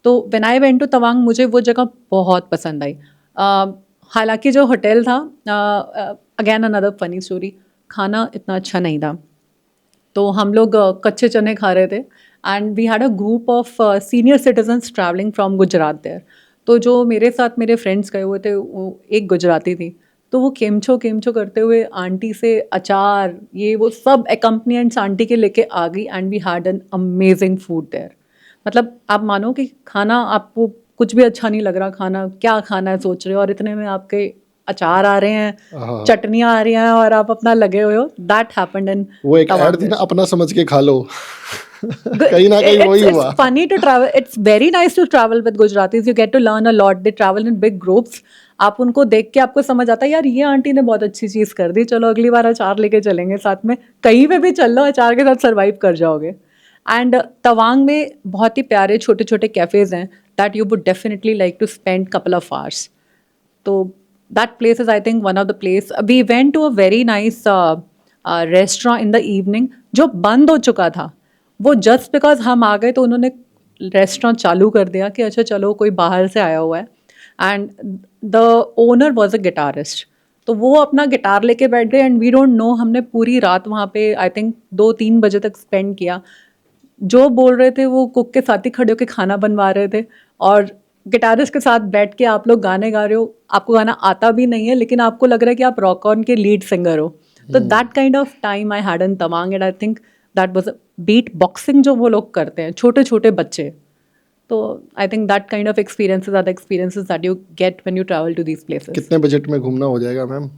तो when I went to Tawang, मुझे वो जगह बहुत पसंद आई। हालांकि जो होटल था, अगेन अनदर फनी स्टोरी, खाना इतना अच्छा नहीं था। तो हम लोग कच्चे चने खा रहे थे and we had a group of senior citizens traveling from Gujarat there. तो जो मेरे साथ मेरे फ्रेंड्स गए हुए थे, वो एक गुजराती थी। तो वो केमचो केमचो करते हुए आंटी से अचार ये वो सब एकम्पनियंट्स आंटी के लेके आ गई and we had an amazing food there. मतलब आप मानो कि खाना आपको कुछ भी अच्छा नहीं लग रहा, खाना क्या खाना है सोच रहे हो, और इतने में आपके अचार आ रहे हैं, हाँ, चटनियाँ आ रही हैं और आप अपना लगे हुए हो। दैट हैपेंड इन वो एक ऐड तवांग। थी ना, अपना समझ के खा लो। कहीं ना कहीं वही It's हुआ। funny to travel. It's very nice to travel with Gujaratis. You get to learn a lot. They travel in big groups. आप उनको देख के आपको समझ आता है यार ये आंटी ने बहुत अच्छी चीज़ कर दी, चलो अगली बार अचार लेके चलेंगे साथ में। कहीं पे भी चल लो, अचार के साथ सर्वाइव कर जाओगे। एंड तवांग में बहुत ही प्यारे छोटे छोटे कैफ़ेज़ हैं that you would definitely like to spend couple of hours. तो that place is I think one of the place. We went to a very nice restaurant in the evening जो बंद हो चुका था। वो जस्ट बिकॉज हम आ गए तो उन्होंने रेस्टोरेंट चालू कर दिया कि अच्छा चलो कोई बाहर से आया हुआ है। And the owner was a guitarist. तो वो अपना गिटार लेके बैठ गए एंड वी डोंट नो, हमने पूरी रात वहाँ पे आई थिंक 2-3 बजे तक स्पेंड किया। जो बोल रहे थे वो कुक के साथ ही खड़े होकर खाना बनवा रहे थे, और गिटारिस्ट के साथ बैठ के आप लोग गाने गा रहे हो। आपको गाना आता भी नहीं है लेकिन आपको लग रहा है कि आप रॉक ऑन के लीड सिंगर हो। तो that kind of time I had in Tawang and I think that was beat boxing जो वो लोग करते हैं छोटे छोटे बच्चे। तो I think that kind of experiences are the experiences that you get when you travel to these places. कितने बजट में घूमना हो जाएगा मैम?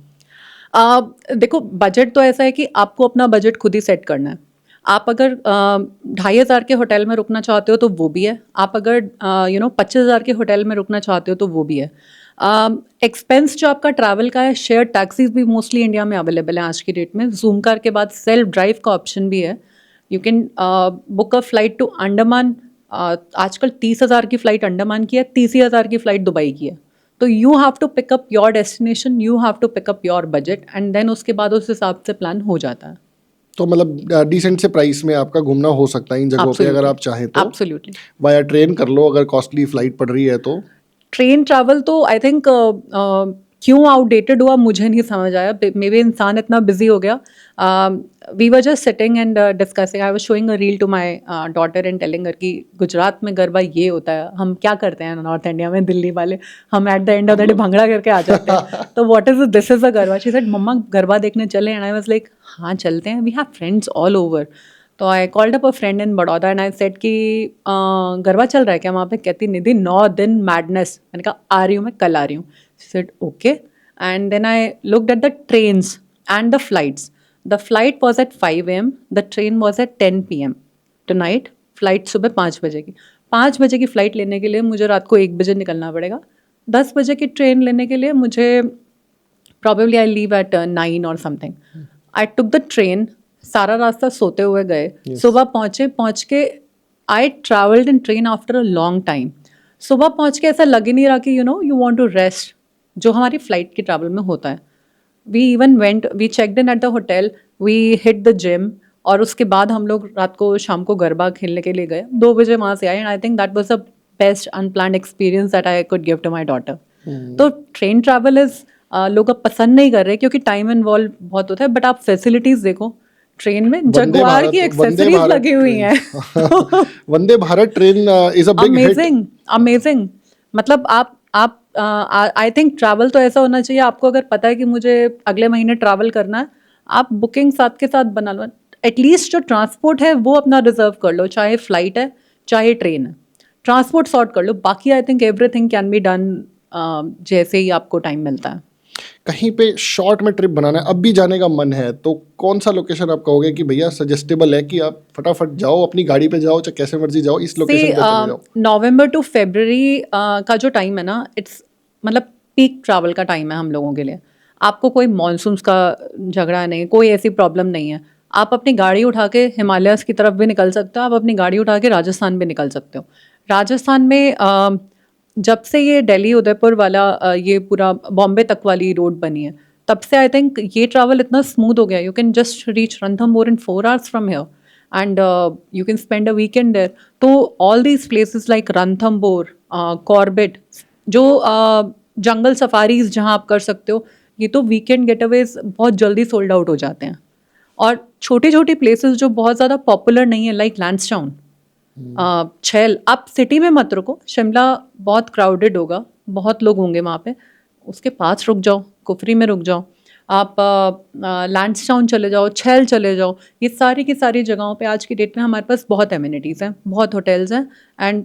देखो बजट तो ऐसा है कि आपको अपना बजट खुद ही सेट करना है। आप अगर 2,500 के होटल में रुकना चाहते हो तो वो भी है। आप अगर 25,000 के होटल में रुकना चाहते हो तो वो भी है। एक्सपेंस जो आपका ट्रैवल का है, शेयर टैक्सीज भी मोस्टली इंडिया में अवेलेबल है आज की डेट में। जूम कार के बाद सेल्फ ड्राइव का ऑप्शन भी है। You can book a flight to Andaman. आजकल 30,000 की फ़्लाइट अंडमान की है, 30,000 की फ़्लाइट दुबई की है। तो you have to pick up your destination, you have to pick up your budget and then उसके बाद उस हिसाब से प्लान हो जाता है। तो मतलब डिसेंट से प्राइस में आपका घूमना हो सकता है इन जगहों पे अगर आप चाहें तो। एब्सोल्युटली। वाया ट्रेन कर लो अगर कॉस्टली फ्लाइट पड़ रही है तो। ट्रेन ट्रैवल तो आई थिंक क्यों आउटडेटेड हुआ मुझे नहीं समझ आया। मे बी इंसान इतना बिजी हो गया। We were just sitting and discussing, I was showing a reel to my daughter and telling her कि गुजरात में गरबा ये होता है। हम क्या करते हैं नॉर्थ इंडिया में, दिल्ली वाले, हम at the end of the day bhangra करके आ जाते हैं। तो what is this is a garba? She said मम्मा गरबा देखने चले एंड आई वाज लाइक हाँ चलते हैं, we have friends all over. तो I called up a friend in Baroda and I said कि गरबा चल रहा है क्या वहाँ पे? कहती निधि 9 दिन मैडनेस। मैंने कहा आ रही हूँ, मैं कल आ रही हूँ। She said okay and then I looked at the trains and the flights. The flight was at 5 AM, the train was at 10 PM tonight. Flight सुबह 5 बजे की। 5 बजे की फ़्लाइट लेने के लिए मुझे रात को 1 बजे निकलना पड़ेगा। 10 बजे की ट्रेन लेने के लिए मुझे प्रॉबेबली आई लीव एट 9 और something. I took the train, सारा रास्ता सोते हुए गए। सुबह पहुँच के I travelled in train after a long time. सुबह पहुँच के ऐसा लग ही नहीं रहा कि यू वांट टू रेस्ट, जो हमारी फ़्लाइट की ट्रैवल में होता है। We checked in at the hotel, we hit the gym, और उसके बाद हम लोग रात को शाम को गरबा खेलने के लिए गए। 2 बजे वहाँ से आए and I think that was the best unplanned experience that I could give to my daughter. तो ट्रेन ट्रैवल इज़ लोग अब पसंद नहीं कर रहे क्योंकि टाइम इन्वॉल्व बहुत होता है। बट आप फैसिलिटीज़ देखो ट्रेन में, जगुआर की एक्सेसरीज लगी हुई हैं। Vande Bharat train is a big hit. Amazing amazing. मतलब आप आई थिंक ट्रैवल तो ऐसा होना चाहिए, आपको अगर पता है कि मुझे अगले महीने ट्रैवल करना है, आप बुकिंग साथ के साथ बना लो। एटलीस्ट जो ट्रांसपोर्ट है वो अपना रिजर्व कर लो, चाहे फ्लाइट है चाहे ट्रेन है, ट्रांसपोर्ट सॉर्ट कर लो, बाकी I think everything can be done जैसे ही आपको टाइम मिलता है। कहीं पे शॉर्ट में ट्रिप बनाना है, अब भी जाने का मन है, तो कौन सा लोकेशन आप कहोगे कि भैया सजेस्टेबल है कि आप फटाफट जाओ, अपनी गाड़ी पे जाओ, चाहे कैसे मर्जी जाओ, इस लोकेशन पे चले जाओ? नवंबर टू फरवरी का जो टाइम है ना, इट्स मतलब पीक ट्रैवल का टाइम है हम लोगों के लिए। आपको कोई मानसून्स का झगड़ा नहीं, कोई ऐसी प्रॉब्लम नहीं है। आप अपनी गाड़ी उठा के हिमालयस की तरफ भी निकल सकते हो, आप अपनी गाड़ी उठा के राजस्थान भी निकल सकते हो। राजस्थान में जब से ये दिल्ली उदयपुर वाला ये पूरा बॉम्बे तक वाली रोड बनी है, तब से आई थिंक ये ट्रैवल इतना स्मूथ हो गया, you can just reach Ranthambore in 4 hours from here and you can spend a weekend there. तो all these places like Ranthambore, Corbett, जो जंगल सफारीज जहाँ आप कर सकते हो, ये तो वीकेंड गेटअवेज बहुत जल्दी सोल्ड आउट हो जाते हैं। और छोटी छोटी प्लेसेस जो बहुत ज़्यादा पॉपुलर नहीं है, लाइक लैंसडाउन, छैल, आप सिटी में मत रुको, शिमला बहुत क्राउडेड होगा, बहुत लोग होंगे वहाँ पे, उसके पास रुक जाओ, कुफरी में रुक जाओ, आप लैंसडाउन चले जाओ, छैल चले जाओ। ये सारी की सारी जगहों पे आज की डेट में हमारे पास बहुत एमिनिटीज़ हैं, बहुत होटल्स हैं and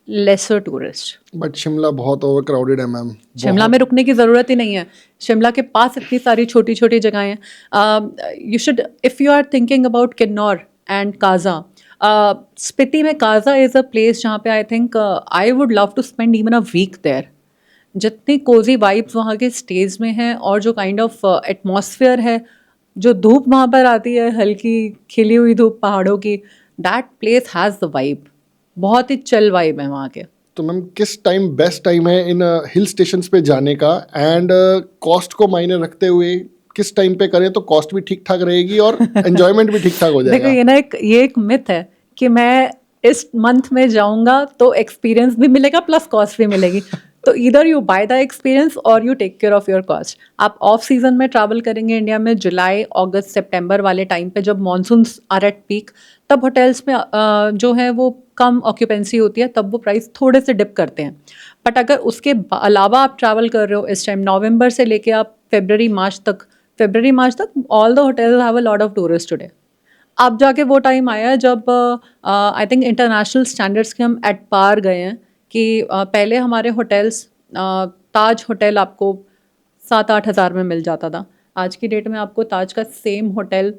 lesser tourist. But Shimla बहुत ओवर क्राउडेड है मैम। शिमला में रुकने की ज़रूरत ही नहीं है, शिमला के पास इतनी सारी छोटी छोटी जगहें हैं। You should, if you are thinking about Kinnaur and Kaza, Spiti में काजा इज़ अ प्लेस जहाँ पे I think I would love to spend even a week there. जितनी कोजी वाइब्स वहाँ के स्टेज में हैं और जो काइंड ऑफ एटमॉस्फेयर है, जो धूप वहाँ पर आती है, हल्की खिली हुई धूप पहाड़ों की, that place has the vibe, बहुत ही चिल वाइब है वहाँ के। तो मैम किस टाइम बेस्ट टाइम है इन हिल स्टेशंस पे जाने का, एंड कॉस्ट को मायने रखते हुए किस टाइम पे करें तो कॉस्ट भी ठीक ठाक रहेगी और एंजॉयमेंट भी ठीक ठाक हो देखो, जाएगा? ये एक मिथ है कि मैं इस मंथ में जाऊंगा तो एक्सपीरियंस भी मिलेगा प्लस कॉस्ट भी मिलेगी। तो इधर यू बाय द एक्सपीरियंस और you take care of your cost. आप ऑफ सीजन में ट्रैवल करेंगे इंडिया में, जुलाई अगस्त सितंबर वाले टाइम पे, जब मानसून्स आर एट पीक, तब होटल्स में जो है वो कम ऑक्यूपेंसी होती है, तब वो प्राइस थोड़े से डिप करते हैं। बट अगर उसके अलावा आप ट्रैवल कर रहे हो इस टाइम, नवंबर से लेके आप फरवरी मार्च तक all the hotels have a lot of tourist today. अब जाके वो टाइम आया है जब आई थिंक इंटरनेशनल स्टैंडर्ड्स के हम एट पार गए हैं कि पहले हमारे होटल्स, ताज होटल आपको 7-8 हज़ार में मिल जाता था, आज की डेट में आपको ताज का सेम होटल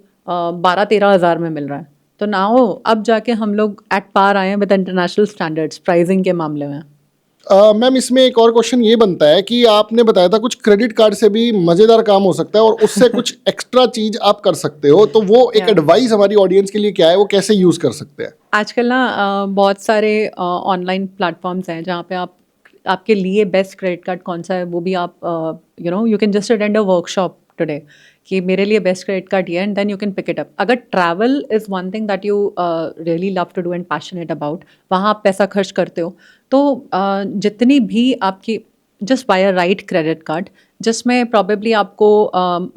12-13 हज़ार में मिल रहा है। तो नाउ अब जाके हम लोग एट पार आए हैं विद इंटरनेशनल स्टैंडर्ड्स प्राइसिंग के मामले में। मैम इसमें एक और क्वेश्चन ये बनता है कि आपने बताया था कुछ क्रेडिट कार्ड से भी मज़ेदार काम हो सकता है और उससे कुछ एक्स्ट्रा चीज़ आप कर सकते हो, तो वो एक एडवाइस हमारी ऑडियंस के लिए क्या है, वो कैसे यूज़ कर सकते हैं? आजकल ना बहुत सारे ऑनलाइन प्लेटफॉर्म्स हैं जहाँ पे आपके लिए बेस्ट क्रेडिट कार्ड कौन सा है वो भी आप you can just attend a workshop today कि मेरे लिए बेस्ट क्रेडिट कार्ड ये, and then you can pick it up. अगर travel is one thing that you really love to do and passionate about, वहाँ आप पैसा खर्च करते हो, तो जितनी भी आपकी, just by a right credit card जिसमें प्रॉबेबली आपको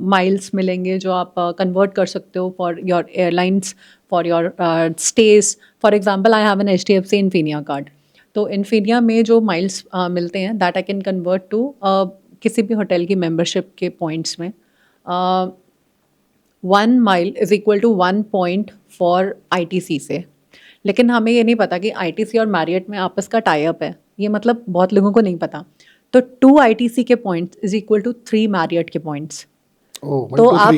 माइल्स मिलेंगे जो आप कन्वर्ट कर सकते हो for your airlines, for your stays. For example, I have an HDFC Infinia card, तो इन्फीनिया में जो माइल्स मिलते हैं that I can convert to किसी भी होटल की मेंबरशिप के पॉइंट्स में। 1 mile is equal to 1 point for ITC से। लेकिन हमें ये नहीं पता कि ITC और मैरियट में आपस का टाई अप है, ये मतलब बहुत लोगों को नहीं पता। तो 2 ITC के points is equal to 3 Marriott के पॉइंट्स। तो आप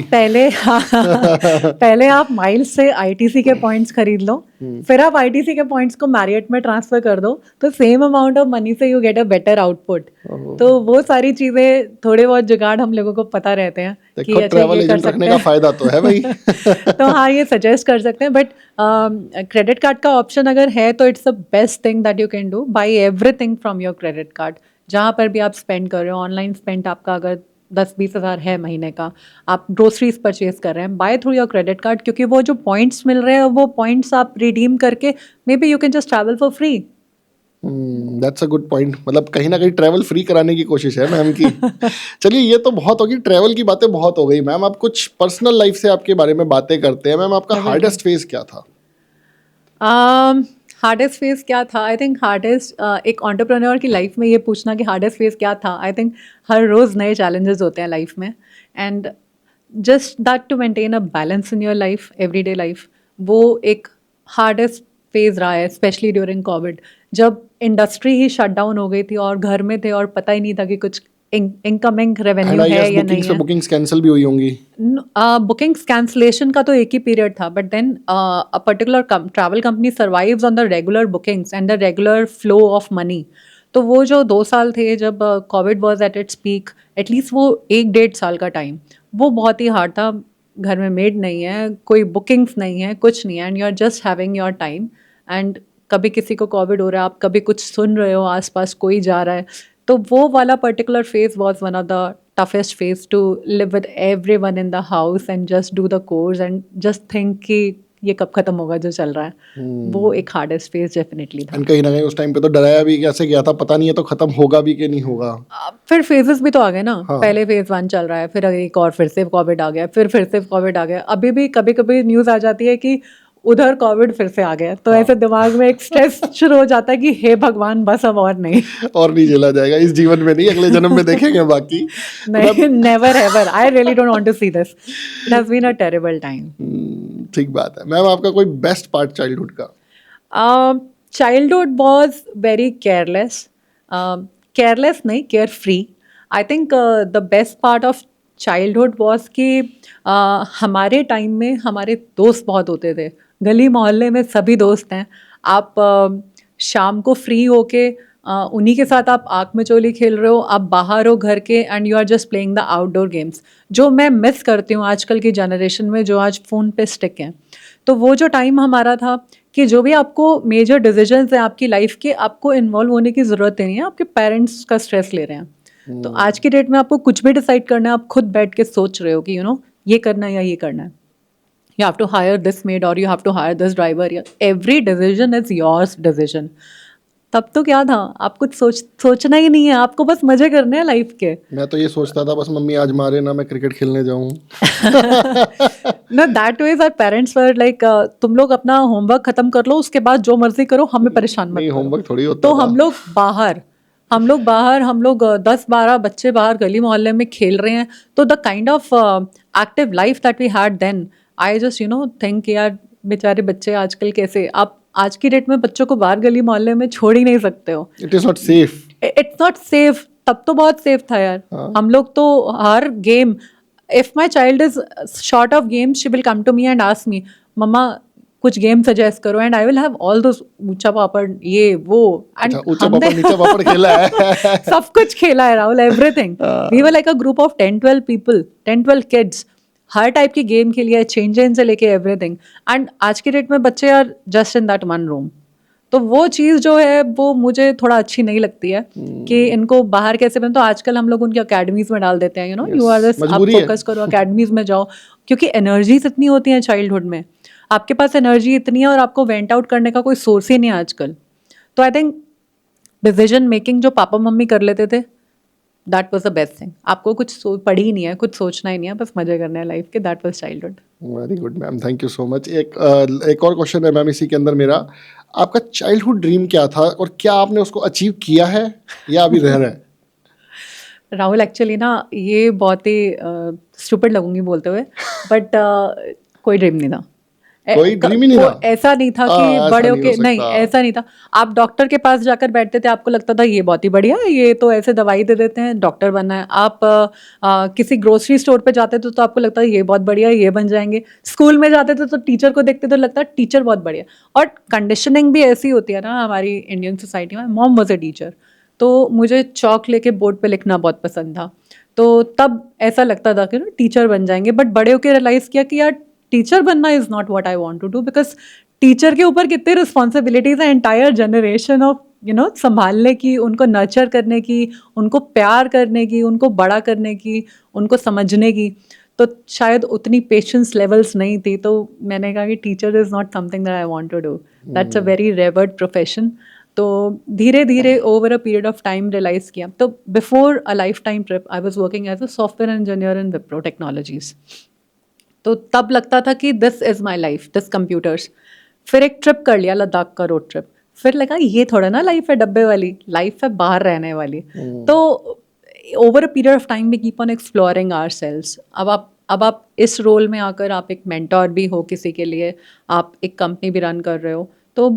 पहले आप माइल्स से ITC के पॉइंट्स खरीद लो, फिर आप ITC के पॉइंट्स को मैरियट में ट्रांसफर कर दो, तो सेम अमाउंट ऑफ मनी से you get a better output. तो वो सारी चीजें, थोड़े बहुत जुगाड़ हम लोगों को पता रहते हैं कि अच्छा ट्रैवल एजेंट रखने का फायदा तो है भाई। तो हाँ, ये सजेस्ट कर सकते हैं। बट क्रेडिट कार्ड का ऑप्शन अगर है तो it's the best thing that you can do, buy everything from your credit card. जहाँ पर भी आप स्पेंड कर रहे हो, ऑनलाइन स्पेंड आपका अगर 10-20 हज़ार है महीने का, आप ग्रोसरीज परचेज कर रहे हैं, buy through your credit card, क्योंकि वो जो पॉइंट्स मिल रहे हैं वो पॉइंट्स आप रिडीम करके may be you can just travel for free. That's a good point. मतलब कहीं ना कहीं ट्रैवल फ्री कराने की कोशिश है मैम की। चलिए, ये तो बहुत होगी, ट्रैवल की बातें बहुत हो गई मैम। आप कुछ पर्सनल लाइफ से आपके बारे में बातें करते हैं मैम। आपका हार्डेस्ट फेज क्या था? हार्डेस्ट फेज क्या था? आई थिंक हार्डेस्ट, एक एंटरप्रेन्योर की लाइफ में ये पूछना कि हार्डेस्ट फेज क्या था, आई थिंक हर रोज़ नए चैलेंजेस होते हैं लाइफ में, and just that to maintain a balance in your life, everyday life, वो एक हार्डेस्ट फेज रहा है, स्पेशली ड्यूरिंग कोविड, जब इंडस्ट्री ही शट डाउन हो गई थी और घर में थे और पता ही नहीं था कि कुछ इनकमिंग रेवेन्यू एंड आई है गेस या नहीं बुकिंग्स पे है। बुकिंग्स कैंसिल भी हुई होंगी। बुकिंग्स कैंसलेशन का तो एक ही पीरियड था, but then a particular travel company survives on the regular bookings and the regular flow of money. तो वो जो 2 साल थे जब Covid was at its peak, at least वो 1-1.5 साल का टाइम, वो बहुत ही हार्ड था। घर में मेड नहीं है, कोई बुकिंग्स नहीं है, कुछ नहीं है, and you are just having your time. And कभी किसी को कोविड हो रहा है, आप कभी कुछ सुन रहे हो, आसपास कोई जा रहा है, तो वो वाला particular phase was one of the toughest phase to live with everyone in the house and just do the course and just think कि ये कब खत्म होगा जो चल रहा है। वो एक हार्डेस्ट फेज डेफिनेटली था। एंड कहीं ना कहीं उस टाइम पे तो डराया भी कैसे गया था, पता नहीं है तो खत्म होगा भी कि नहीं होगा। फिर फेजेस भी तो आ गए ना। हाँ। पहले फेज 1 चल रहा है, फिर एक और फिर से कोविड आ गया, फिर से कोविड आ गया। अभी भी कभी कभी न्यूज़ आ जाती है कि उधर कोविड फिर से आ गया, तो ऐसे दिमाग में एक स्ट्रेस शुरू हो जाता है कि हे भगवान बस अब और नहीं। और नहीं झेला जाएगा, इस जीवन में नहीं, अगले जन्म में देखेंगे बाकी। नहीं, never ever, I really don't want to see this. It has been a terrible time. ठीक बात है मैम। आपका कोई बेस्ट पार्ट चाइल्डहुड का? Childhood was very careless. Careless नहीं, carefree. I think the best part of childhood was कि हमारे time में हमारे दोस्त बहुत होते थे। गली मोहल्ले में सभी दोस्त हैं। आप शाम को फ्री होके उन्हीं के साथ आप आँख मिचोली खेल रहे हो, आप बाहर हो घर के, and you are just playing the outdoor games, जो मैं मिस करती हूँ आजकल की जनरेशन में, जो आज फ़ोन पे स्टिक हैं। तो वो जो टाइम हमारा था कि जो भी आपको मेजर डिसीजंस हैं आपकी लाइफ के, आपको इन्वॉल्व होने की ज़रूरत नहीं है, आपके पेरेंट्स का स्ट्रेस ले रहे हैं। तो आज की डेट में आपको कुछ भी डिसाइड करना है, आप खुद बैठ के सोच रहे हो कि ये करना है या ये करना है। You have to hire this maid or you have to hire this driver. Every decision is yours decision. तब तो क्या था, आप कुछ सोचना ही नहीं है, आपको बस मजे करने हैं लाइफ के। मैं तो ये सोचता था बस मम्मी आज मारे ना, मैं क्रिकेट खेलने जाऊं। No, that way our parents were like, तुम लोग अपना होमवर्क खत्म कर लो, उसके बाद जो मर्जी करो, हमें परेशान मत नहीं, करो। होमवर्क थोड़ी होता तो था। हम लोग बाहर 10-12 बच्चे बाहर गली मोहल्ले में खेल रहे हैं। तो the kind of active life that we had then, I just think यार बेचारे बच्चे आजकल कैसे, आप आज की डेट में बच्चों को बाहर गली मोहल्ले में छोड़ ही नहीं सकते हो। It is not safe. It's not safe. तब तो बहुत सेफ था यार। हम लोग तो हर game, if my child is short of games, she will come to me and ask me, मम्मा कुछ गेम सजेस्ट करो, and I will have all those ऊंचा पापड़, ये वो, एंड ऊंचा पापड़ नीचा पापड़ खेला है। सब कुछ खेला है Rahul, everything. We were like a group of 10-12 people, 10-12 kids, हर टाइप की गेम खेली है, चेंजन से लेके एवरीथिंग। एंड आज की डेट में बच्चे are just in that one room. तो वो चीज़ जो है वो मुझे थोड़ा अच्छी नहीं लगती है कि इनको बाहर कैसे बने। तो आजकल हम लोग उनकी अकेडमीज में डाल देते हैं, यू आर दिस, आप फोकस करो, अकेडमीज में जाओ, क्योंकि एनर्जीज इतनी होती हैं चाइल्डहुड में, आपके पास एनर्जी इतनी है और आपको वेंट आउट करने का कोई सोर्स ही नहीं है आजकल। तो आई थिंक डिसीजन मेकिंग जो पापा मम्मी कर लेते थे, that was the best thing. आपको कुछ पढ़ी ही नहीं है, कुछ सोचना ही नहीं है, बस मजे करने हैं लाइफ के। That was childhood. Very good ma'am, thank you so much. एक और क्वेश्चन है मैम इसी के अंदर मेरा, आपका चाइल्डहुड ड्रीम क्या था और क्या आपने उसको अचीव किया है या अभी रह रहा है? राहुल एक्चुअली ना, ये बहुत ही स्टूपिड लगूंगी बोलते हुए, बट कोई ड्रीम नहीं था। कोई ड्रीम ही नहीं था? ऐसा नहीं था कि बड़े होके, नहीं ऐसा नहीं था। आप डॉक्टर के पास जाकर बैठते थे, आपको लगता था ये बहुत ही बढ़िया है, ये तो ऐसे दवाई दे देते हैं, डॉक्टर बनना है। आप किसी ग्रोसरी स्टोर पे जाते थे तो आपको लगता है ये बहुत बढ़िया है, ये बन जाएंगे। स्कूल में जाते थे तो टीचर को देखते तो लगता है टीचर बहुत बढ़िया। और कंडीशनिंग भी ऐसी होती है ना हमारी इंडियन सोसाइटी में। मॉम वॉज अ टीचर, तो मुझे चौक लेके बोर्ड पे लिखना बहुत पसंद था। तो तब ऐसा लगता था कि टीचर बन जाएंगे, बट बड़े होकर रियलाइज किया कि यार टीचर बनना is not what I want to do, because teacher के ऊपर कितनी रिस्पॉन्सिबिलिटीज है, एंटायर जनरेशन ऑफ संभालने की, उनको नर्चर करने की, उनको प्यार करने की, उनको बड़ा करने की, उनको समझने की। तो शायद उतनी पेशेंस लेवल्स नहीं थी। तो मैंने कहा कि teacher is not something that I want to do, that's a very reward profession. तो धीरे धीरे over a period of time realize किया। तो before a lifetime trip I was working as a software engineer in Wipro Technologies. तो तब लगता था कि this is my life, this computers. फिर एक ट्रिप कर लिया, लद्दाख का रोड ट्रिप। फिर लगा ये थोड़ा ना लाइफ है डब्बे वाली, लाइफ है बाहर रहने वाली। तो over a period of time we keep on exploring ourselves. अब आप अब आप इस रोल में आकर आप एक मेंटोर भी हो किसी के लिए, आप एक कंपनी भी रन कर रहे हो, तो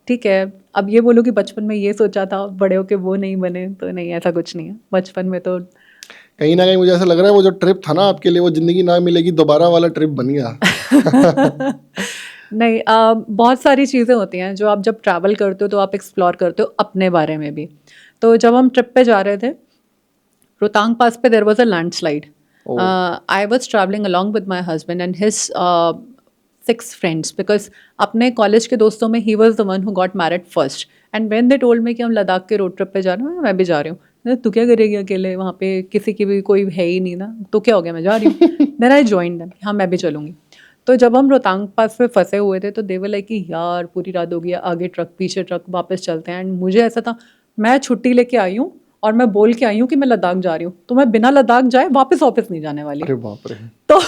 ठीक है। अब ये बोलो कि बचपन में ये सोचा था, बड़े होके वो नहीं बने, तो नहीं, ऐसा कुछ नहीं है। बचपन में तो कहीं ना कहीं मुझे ऐसा लग रहा है वो जो ट्रिप था ना आपके लिए, वो जिंदगी ना मिलेगी दोबारा वाला ट्रिप बन गया। नहीं, बहुत सारी चीज़ें होती हैं जो आप जब ट्रैवल करते हो तो आप एक्सप्लोर करते हो अपने बारे में भी। तो जब हम ट्रिप पे जा रहे थे रोहतांग पास पे, there was a landslide. I was traveling along with my husband and his 6 friends, because अपने कॉलेज के दोस्तों में he was the one who got married first. And when they told me कि हम लद्दाख के रोड ट्रिप पे जा रहे हैं, मैं भी जा रही हूँ. तू क्या करेगी अकेले वहाँ पे, किसी की भी कोई है ही नहीं ना, तो क्या हो गया, मैं जा रही हूँ. Then I joined them, हाँ मैं भी चलूँगी. तो जब हम रोहतांग पास पे फंसे हुए थे तो दे वर लाइक कि यार पूरी रात हो गई है, आगे ट्रक पीछे ट्रक, वापस चलते हैं. एंड मुझे ऐसा था, मैं छुट्टी लेके आई हूँ और मैं बोल के आई हूँ कि मैं लद्दाख जा रही हूँ, तो मैं बिना लद्दाख जाए वापस ऑफिस नहीं जाने वाली. अरे बाप रे. तो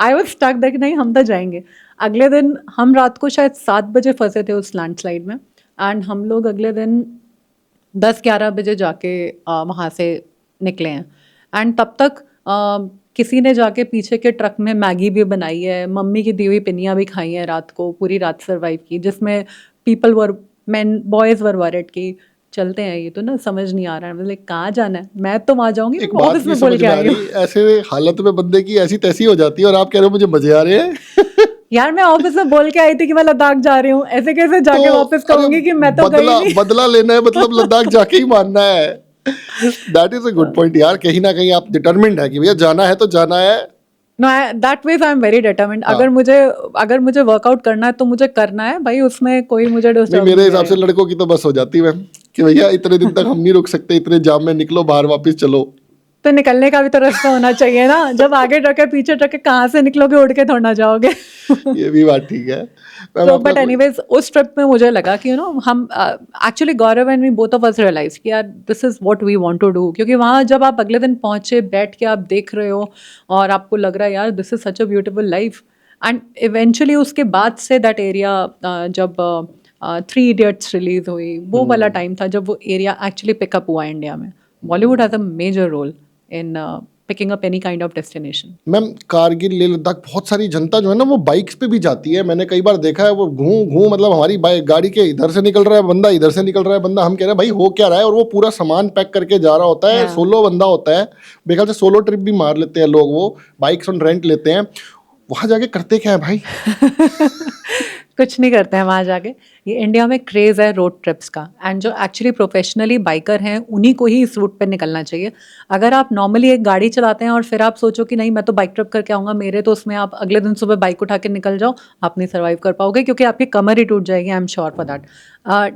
आई वाज स्टक दैट नहीं, हम तो जाएंगे. अगले दिन हम रात को शायद 7 बजे फंसे थे उस लैंडस्लाइड में, एंड हम लोग अगले दिन 10-11 बजे जाके वहाँ से निकले हैं. एंड तब तक किसी ने जाके पीछे के ट्रक में मैगी भी बनाई है, मम्मी की दी हुई पिनियाँ भी खाई हैं रात को, पूरी रात सर्वाइव की, जिसमें people were man boys were worried कि चलते हैं, ये तो ना समझ नहीं आ रहा है. मतलब कहाँ जाना है, मैं तो वहाँ जाऊँगी, एक मैं बात ऑफिस नहीं में बोल समझ के में आ आई हूँ. रही, ऐसे हालत में बंदे की ऐसी तैसी हो जाती है और आप कह रहे हो मुझे मजे आ रहे हैं. यार मैं ऑफिस में बोल के आई थी कि मैं लद्दाख जा रही हूँ, ऐसे कैसे जाके तो वापस अरे कहूंगी कि मैं तो गई बदला नहीं. बदला लेना है, मतलब लद्दाख जाके ही मानना है. That is a good point यार. कहीं ना कहीं आप डिटरमिन्ड है कि भैया जाना है तो जाना है. No, that way I am very determined. हाँ. अगर मुझे वर्कआउट करना है तो मुझे करना है भाई, उसमें कोई मुझे नहीं, डिस्टर्ब मेरे नहीं हिसाब से करेगा. लड़कों की तो बस हो जाती है मैम कि भैया इतने दिन तक हम नहीं रुक सकते, इतने जाम में निकलो बाहर वापस चलो. तो निकलने का भी तो रास्ता होना चाहिए ना. जब आगे ट्रक है पीछे ट्रक है, कहाँ से निकलोगे, उड़ के थोड़ा ना जाओगे. ये भी बात ठीक है मैम. तो आपका बट एनीवेज उस ट्रिप में मुझे लगा कि हम actually Gaurav and we both of us realize कि यार this is what we want to do. क्योंकि वहाँ जब आप अगले दिन पहुँचे, बैठ के आप देख रहे हो और आपको लग रहा है यार this is such a beautiful life. And eventually उसके बाद से दैट एरिया, जब 3 इडियट्स रिलीज हुई, वो वाला टाइम था जब वो एरिया एक्चुअली पिकअप हुआ इंडिया में. Bollywood has a major role in picking up any kind of destination. Ma'am Kargil Leh Ladakh बहुत सारी जनता जो है ना वो बाइक्स पे भी जाती है. मैंने कई बार देखा है वो घूम मतलब हमारी बाइक गाड़ी के इधर से निकल रहा है बंदा, इधर से निकल रहा है बंदा, हम कह रहे हैं भाई हो क्या रहा है, और वो पूरा सामान पैक करके जा रहा होता है. Yeah. सोलो बंदा होता है, मेरे ख्याल से सोलो ट्रिप भी मार लेते हैं लोग, वो बाइक्स ऑन रेंट लेते हैं. वहां जाके करते क्या है भाई? कुछ नहीं करते हैं वहाँ जाके. ये इंडिया में क्रेज़ है रोड ट्रिप्स का, एंड जो एक्चुअली प्रोफेशनली बाइकर हैं उन्हीं को ही इस रूट पे निकलना चाहिए. अगर आप नॉर्मली एक गाड़ी चलाते हैं और फिर आप सोचो कि नहीं मैं तो बाइक ट्रिप करके आऊँगा मेरे, तो उसमें आप अगले दिन सुबह बाइक उठा के निकल जाओ, आप नहीं सर्वाइव कर पाओगे, क्योंकि आपकी कमर ही टूट जाएगी. I am sure for that.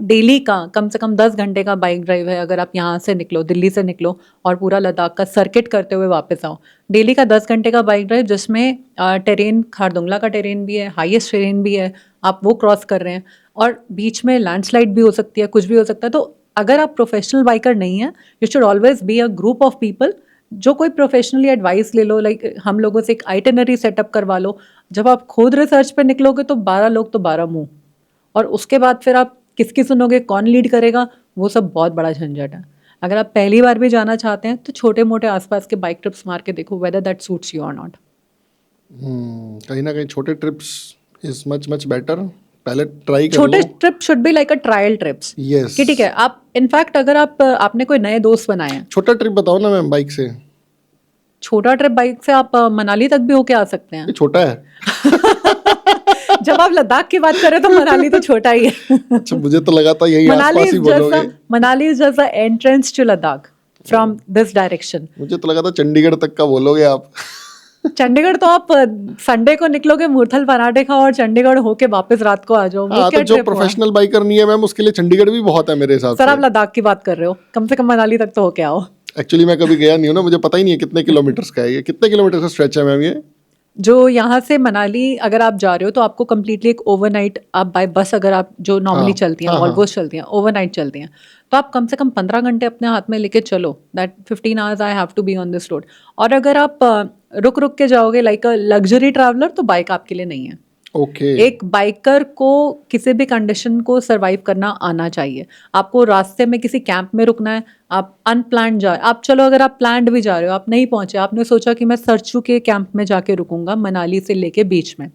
Daily का कम से कम 10 घंटे का बाइक ड्राइव है. अगर आप यहाँ से निकलो, दिल्ली से निकलो और पूरा लद्दाख का सर्किट करते हुए वापस आओ, डेली का 10 घंटे का बाइक ड्राइव, जिसमें टेरेन खारदुंगला का टेरेन भी है, हाईएस्ट टेरेन भी है, आप वो क्रॉस कर रहे हैं, और बीच में लैंडस्लाइड भी हो सकती है, कुछ भी हो सकता है. तो अगर आप प्रोफेशनल बाइकर नहीं हैं, you should always be a group of people जो कोई प्रोफेशनली एडवाइस ले लो. लाइक हम लोगों से एक आइटिनरी सेटअप करवा लो. जब आप खुद रिसर्च पे निकलोगे तो 12 लोग तो 12 मुंह, और उसके बाद फिर आप किसकी सुनोगे, कौन लीड करेगा, वो सब बहुत बड़ा झंझट है. अगर आप पहली बार भी जाना चाहते हैं तो छोटे मोटे आसपास के बाइक ट्रिप्स मार के देखो, whether that suits you or not. कहीं ना कहीं छोटे trips is much much better. पहले ट्राई कर छोटे लो. Trip should be like a trial trips. Yes. कि ठीक है, आप इनफैक्ट अगर आपने कोई नए दोस्त बनाए हैं, छोटा ट्रिप बताओ ना मैम बाइक से. छोटा ट्रिप बाइक से आप मनाली तक भी होके आ सकते ये हैं. छोटा है. जब आप लद्दाख की बात करें तो मनाली तो छोटा ही है. अच्छा, मुझे तो लगा था यही मनाली आसपास ही बोलोगे. Manali is just the entrance to Ladakh from this direction. मुझे तो लगा था चंडीगढ़ तक का बोलोगे आप. चंडीगढ़ तो आप संडे को निकलोगे, मूर्थल पराठे खाओ और चंडीगढ़ होके वापस रात को आ जाओ. वो हाँ, क्या तो जो ट्रिप हुआ? प्रोफेशनल बाइकर नहीं है मैम उसके लिए चंडीगढ़ भी बहुत है मेरे हिसाब सर आप से. लद्दाख की बात कर रहे हो, कम से कम मनाली तक तो होके आओ. एक्चुअली मैं कभी गया नहीं हूँ ना, मुझे पता ही नहीं है कितने किलोमीटर्स का है ये. कितने किलोमीटर का स्ट्रेच है मैम ये? जो यहाँ से मनाली अगर आप जा रहे हो तो आपको कम्प्लीटली एक ओवरनाइट, आप बाय बस अगर आप जो नॉर्मली हाँ, चलती हैं, हाँ, वॉल्वोस चलती हैं, ओवरनाइट चलती हैं, तो आप कम से कम 15 घंटे अपने हाथ में लेके चलो. That 15 hours I have to be on this road. और अगर आप रुक रुक के जाओगे लाइक अ लग्जरी ट्रैवलर, तो बाइक आपके लिए नहीं है. ओके। एक बाइकर को किसी भी कंडीशन को सरवाइव करना आना चाहिए। आपको रास्ते में किसी कैंप में रुकना है, आप अनप्लान्ड आप चलो, अगर आप प्लान्ड भी जा रहे हो, आप नहीं पहुंचे, आपने सोचा कि मैं सरचू के कैंप में जाके रुकूंगा मनाली से लेके बीच में,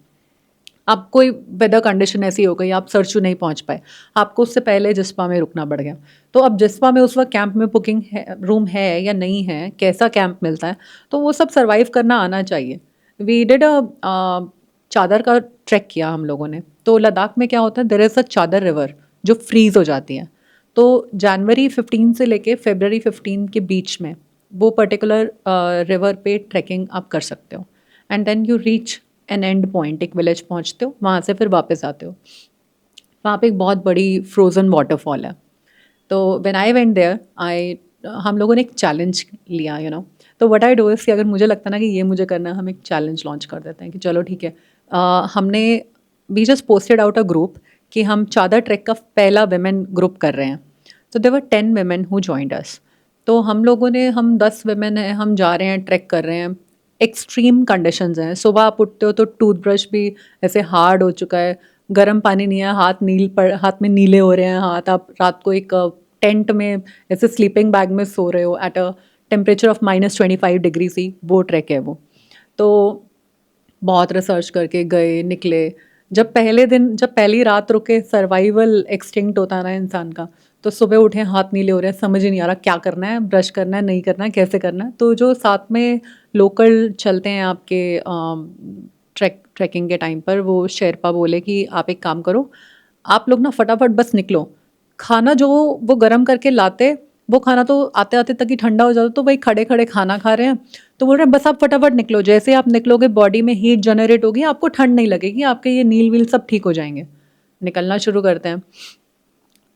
अब कोई वेदर कंडीशन ऐसी हो गई आप सरचू नहीं पहुंच पाए, आपको उससे पहले जिस्पा में रुकना पड़ गया। तो अब जिस्पा में उस वक्त कैंप में बुकिंग रूम है या नहीं है, कैसा कैंप मिलता है, तो वो सब सर्वाइव करना आना चाहिए। वी डिड चादर का ट्रैक किया हम लोगों ने। तो लद्दाख में क्या होता है, देयर इज़ अ चादर रिवर जो फ्रीज हो जाती है। तो जनवरी 15 से लेके फरवरी 15 के बीच में वो पर्टिकुलर रिवर पे ट्रैकिंग आप कर सकते हो। And then you reach an end point, एक विलेज पहुंचते हो, वहाँ से फिर वापस आते हो। वहाँ पे एक बहुत बड़ी फ्रोज़न वाटरफॉल है। तो व्हेन आई वेंट देयर, हम लोगों ने एक चैलेंज लिया, तो व्हाट आई डू इज़ कि अगर मुझे लगता ना कि ये मुझे करना है, हम एक चैलेंज लॉन्च कर देते हैं कि चलो ठीक है। हमने we just posted out a group कि हम चादर ट्रैक का पहला वेमेन ग्रुप कर रहे हैं। तो there were 10 women who joined us. तो हम लोगों ने, हम 10 वेमेन हैं, हम जा रहे हैं, ट्रैक कर रहे हैं। एक्सट्रीम कंडीशंस हैं, सुबह आप उठते हो तो टूथब्रश भी ऐसे हार्ड हो चुका है, गर्म पानी नहीं है, हाथ में नीले हो रहे हैं हाथ, आप रात को एक टेंट में ऐसे स्लीपिंग बैग में सो रहे हो at a temperature of -25 degree C, वो ट्रैक है वो। तो बहुत रिसर्च करके गए, निकले। जब पहली रात रुके, सर्वाइवल एक्सटिंक्ट होता है ना इंसान का, तो सुबह उठे हाथ नीले हो रहे हैं, समझ ही नहीं आ रहा क्या करना है, ब्रश करना है नहीं करना है, कैसे करना है। तो जो साथ में लोकल चलते हैं आपके ट्रैकिंग के टाइम पर, वो शेरपा बोले कि आप एक काम करो, आप लोग ना फटाफट बस निकलो, खाना जो वो गर्म करके लाते, वो खाना तो आते आते तक ही ठंडा हो जाता, तो वही खड़े खड़े खाना खा रहे हैं। तो बोल रहे हैं बस आप फटाफट निकलो, जैसे आप निकलोगे बॉडी में हीट जनरेट होगी, आपको ठंड नहीं लगेगी, आपके ये नील वील सब ठीक हो जाएंगे। निकलना शुरू करते हैं।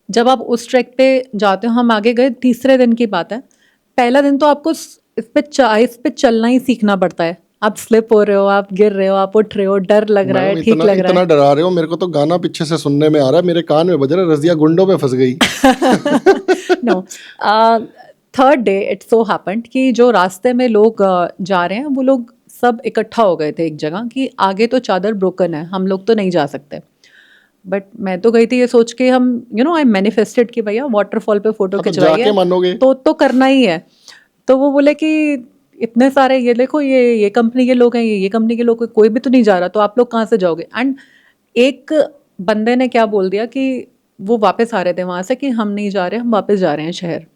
जब आप उस ट्रैक पे जाते हो, हम आगे गए, तीसरे दिन की बात है। पहला दिन तो आपको इस पे चलना ही सीखना पड़ता है। आप स्लिप हो रहे हो, आप गिर रहे हो, आप उठ रहे हो, डर लग रहा है, मैम, ठीक लग रहा इतना डरा रहे हो, मेरे को तो गाना पीछे से सुनने में आ रहा है, मेरे कान में बज रहा है, रजिया गुंडों में फंस गई। है। No, third day it so happened कि जो रास्ते में लोग जा रहे हैं, वो लोग सब इकट्ठा हो गए थे एक जगह कि आगे तो चादर ब्रोकन है, हम लोग तो नहीं जा सकते। बट मैं तो गई थी ये सोच के, हम आई मैनिफेस्टेड कि भैया वाटरफॉल पे फोटो हाँ, तो खिंचवाई जाके है मानोगे। तो करना ही है। तो वो बोले कि इतने सारे, ये देखो, ये कंपनी के लोग हैं, ये कंपनी के लोग हैं, कोई भी तो नहीं जा रहा, तो आप लोग कहाँ से जाओगे। एंड एक बंदे ने क्या बोल दिया कि वो वापस आ रहे थे वहाँ से कि हम नहीं जा रहे, हम वापस जा रहे हैं शहर।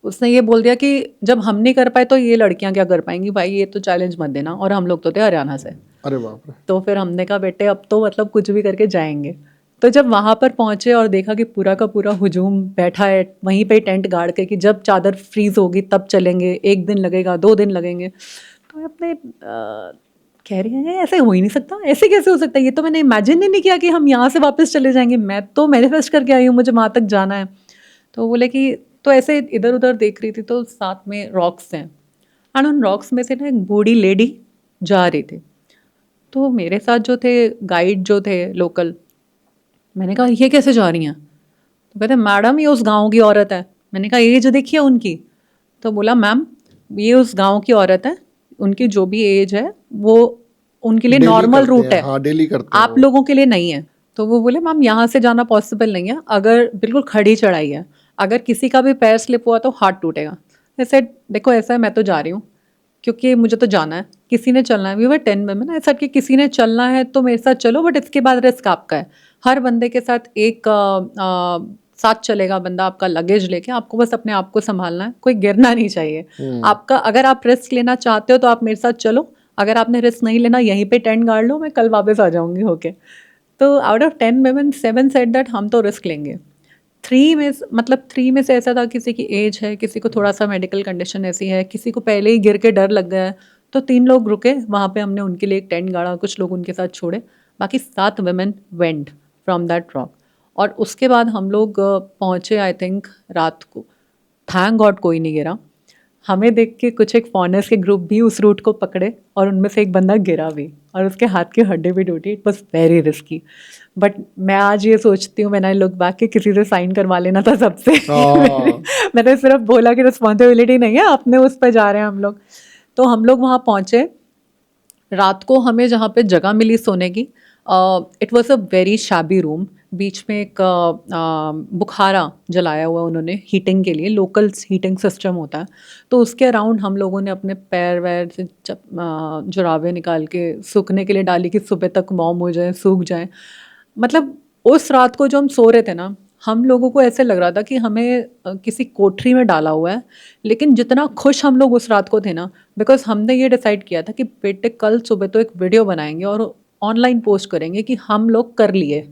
उसने ये बोल दिया कि जब हम नहीं कर पाए तो ये लड़कियां क्या कर पाएंगी, भाई ये तो चैलेंज मत देना। और हम लोग तो थे हरियाणा से। अरे बाप रे। तो फिर हमने कहा बेटे अब तो मतलब कुछ भी करके जाएंगे। तो जब वहाँ पर पहुँचे और देखा कि पूरा का पूरा हुजूम बैठा है वहीं पे टेंट गाड़ के कि जब चादर फ्रीज होगी तब चलेंगे, 1 दिन लगेगा, 2 दिन लगेंगे। तो अपने कह रही है ऐसे हो ही नहीं सकता, ऐसे कैसे हो सकता है, ये तो मैंने इमेजिन ही नहीं किया कि हम यहाँ से वापस चले जाएंगे, मैं तो मैनिफेस्ट करके आई हूँ, मुझे वहाँ तक जाना है। तो बोले कि, तो ऐसे इधर उधर देख रही थी तो साथ में रॉक्स हैं, एंड उन रॉक्स में से ना एक बूढ़ी लेडी जा रही थी। तो मेरे साथ जो थे गाइड जो थे लोकल, मैंने कहा ये कैसे जा रही हैं। तो कहते मैडम ये उस गांव की औरत है। मैंने कहा एज देखिए उनकी। तो बोला मैम ये उस गांव की औरत है, उनकी जो भी एज है वो उनके लिए डेली नॉर्मल करते रूट हैं, है, हाँ डेली करते हैं आप वो। लोगों के लिए नहीं है। तो वो बोले मैम यहाँ से जाना पॉसिबल नहीं है, अगर बिल्कुल खड़ी चढ़ाई है, अगर किसी का भी पैर स्लिप हुआ तो हाथ टूटेगा। ऐसे देखो ऐसा है, मैं तो जा रही हूँ क्योंकि मुझे तो जाना है, किसी ने चलना है, वी वर 10 women, ऐसा कि किसी ने चलना है तो मेरे साथ चलो, बट इसके बाद रिस्क आपका है। हर बंदे के साथ एक साथ चलेगा बंदा आपका लगेज लेके, आपको बस अपने आप को संभालना है, कोई गिरना नहीं चाहिए आपका। अगर आप रिस्क लेना चाहते हो तो आप मेरे साथ चलो, अगर आपने रिस्क नहीं लेना यहीं पे टेंट गाड़ लो, मैं कल वापस आ जाऊंगी होके। तो out of 10 women 7 said that हम तो रिस्क लेंगे। 3 में से ऐसा था, किसी की एज है, किसी को थोड़ा सा मेडिकल कंडीशन ऐसी है, किसी को पहले ही गिर के डर लग गया है, तो 3 लोग रुके वहाँ पे, हमने उनके लिए एक टेंट गाड़ा, कुछ लोग उनके साथ छोड़े, बाकी 7 women went from that rock. और उसके बाद हम लोग पहुँचे आई थिंक रात को, थैंक गॉड कोई नहीं गिरा। हमें देख के कुछ एक फॉरनर्स के ग्रुप भी उस रूट को पकड़े और उनमें से एक बंदा गिरा भी और उसके हाथ की हड्डी भी टूटी। It was very risky. But मैं आज ये सोचती हूँ, मैंने आई लुक बैक, कि किसी से साइन करवा लेना था सबसे। मैंने सिर्फ बोला कि रिस्पॉन्सिबिलिटी नहीं है, अपने उस पर जा रहे हैं हम लोग। तो हम लोग वहाँ पहुँचे रात को, हमें जहाँ पे जगह मिली सोने की, it was a very shabby room. बीच में एक बुखारा जलाया हुआ उन्होंने हीटिंग के लिए, लोकल हीटिंग सिस्टम होता है. तो उसके अराउंड हम लोगों ने अपने पैर वैर से जुराबे निकाल के सूखने के लिए डाली कि सुबह तक वार्म हो जाए, सूख जाए. मतलब उस रात को जो हम सो रहे थे ना, हम लोगों को ऐसे लग रहा था कि हमें किसी कोठरी में डाला हुआ है. लेकिन जितना खुश हम लोग उस रात को थे ना, बिकॉज हमने ये डिसाइड किया था कि बेटे कल सुबह तो एक वीडियो बनाएंगे और ऑनलाइन पोस्ट करेंगे कि हम लोग कर लिए.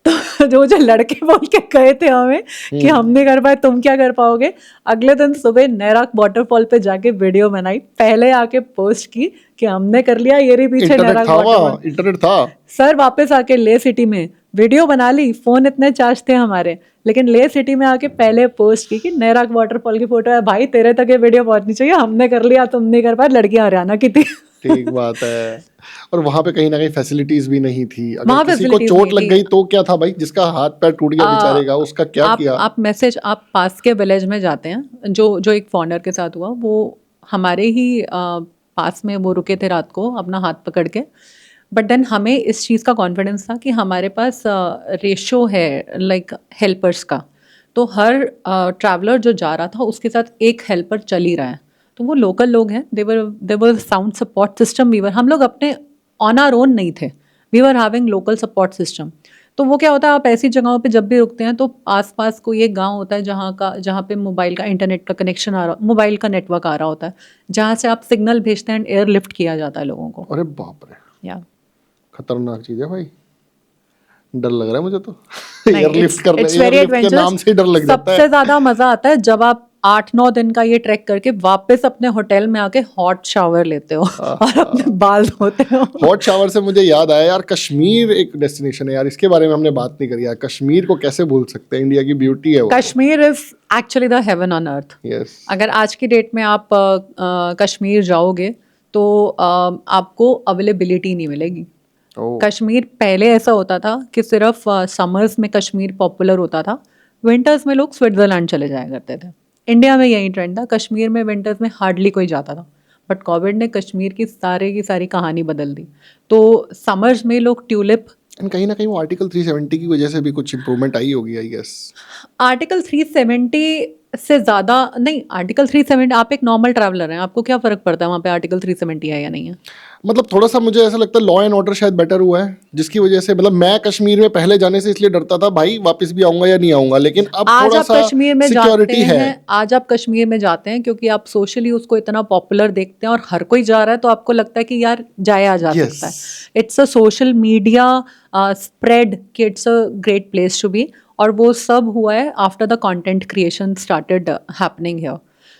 तो जो लड़के बोल के गए थे हमें कि हम नहीं कर पाए, तुम क्या कर पाओगे. अगले दिन सुबह नैराक वाटरफॉल पे जाके वीडियो बनाई, पहले आके पोस्ट की कि हमने कर लिया, ये रही पीछे नैराक वाटरफॉल. इंटरनेट था सर वापस आके ले सिटी में वीडियो बना ली, फोन इतने चार्ज थे हमारे, लेकिन ले सिटी में आके पहले पोस्ट की कि नैराक वाटरफॉल की फोटो है, भाई तेरे तक ये वीडियो पहुंचनी चाहिए, हमने कर लिया तुम नहीं कर पाए. लड़कियां हरियाणा की थी. ठीक बात है. और वहां पे कहीं ना कहीं फैसिलिटीज भी नहीं थी. वहाँ अगर किसी को facilities चोट नहीं लग थी. गई तो क्या था भाई, जिसका हाथ पैर टूट गया बेचारे का, उसका क्या किया. आप पास के विलेज में जाते हैं, जो एक फॉरनर के साथ हुआ, वो हमारे ही पास में वो रुके थे रात को अपना हाथ पकड़ के. बट देन हमें इस चीज़ का कॉन्फिडेंस था कि हमारे पास रेशो है लाइक हेल्पर्स का. तो हर ट्रैवलर जो जा रहा था उसके साथ एक हेल्पर चल ही रहा है. तो वो लोकल लोग हैं, देवर साउंड सपोर्ट सिस्टम. हम लोग अपने ऑन आवर ओन नहीं थे, we were having local support system. तो वो क्या होता है, आप ऐसी जगहों पे जब भी रुकते हैं तो आसपास कोई एक गांव होता है जहाँ पे मोबाइल का इंटरनेट का कनेक्शन आ रहा, मोबाइल का नेटवर्क आ रहा होता है, जहाँ से आप सिग्नल भेजते हैं एंड एयर लिफ्ट किया जाता है लोगों को. अरे बाप रे, या खतरनाक चीज है भाई, डर लग रहा है मुझे तो. नहीं, एयरलिफ्ट it's very के नाम से ही डर लग जाता है. सबसे ज्यादा मजा आता है जब आप 8-9 दिन का ये ट्रैक करके वापस अपने होटल में आके हॉट शावर लेते हो और अपने बाल धोते हो. हॉट शावर से मुझे याद आया यार, कश्मीर एक डेस्टिनेशन है यार, इसके बारे में हमने बात नहीं करी यार. कश्मीर को कैसे भूल सकते हैं, इंडिया की ब्यूटी है वो. Kashmir is actually the heaven on earth. Yes. अगर आज की डेट में आप कश्मीर जाओगे तो आपको अवेलेबिलिटी नहीं मिलेगी. कश्मीर पहले ऐसा होता था कि सिर्फ समर्स में कश्मीर पॉपुलर होता था, विंटर्स में लोग स्विट्जरलैंड चले जाया करते थे. इंडिया में यही ट्रेंड था, कश्मीर में विंटर्स में हार्डली कोई जाता था. बट कोविड ने कश्मीर की सारी कहानी बदल दी. तो समर्स में लोग ट्यूलिप, कहीं ना कहीं वो आर्टिकल 370 की वजह से भी कुछ इंप्रूवमेंट आई होगी आई गेस. आर्टिकल 370 से ज़्यादा नहीं. आर्टिकल 370, आप एक नॉर्मल ट्रैवलर हैं, आपको क्या फ़र्क पड़ता है वहाँ पे आर्टिकल 370 है या नहीं है. मतलब थोड़ा सा मुझे ऐसा लगता है लॉ एंड ऑर्डर शायद बेटर हुआ है, जिसकी वजह से मतलब मैं कश्मीर में पहले जाने से इसलिए डरता था भाई वापस भी आऊंगा या नहीं आऊंगा, लेकिन अब आज थोड़ा आप सा कश्मीर में सिक्योरिटी जाते है. हैं, आज आप कश्मीर में जाते हैं क्योंकि आप सोशली उसको इतना पॉपुलर देखते हैं और हर कोई जा रहा है, तो आपको लगता है कि यार जाया जा Yes. सकता है. It's a social media spread कि it's a great place to be. और वो सब हुआ है after the content creation started happening here.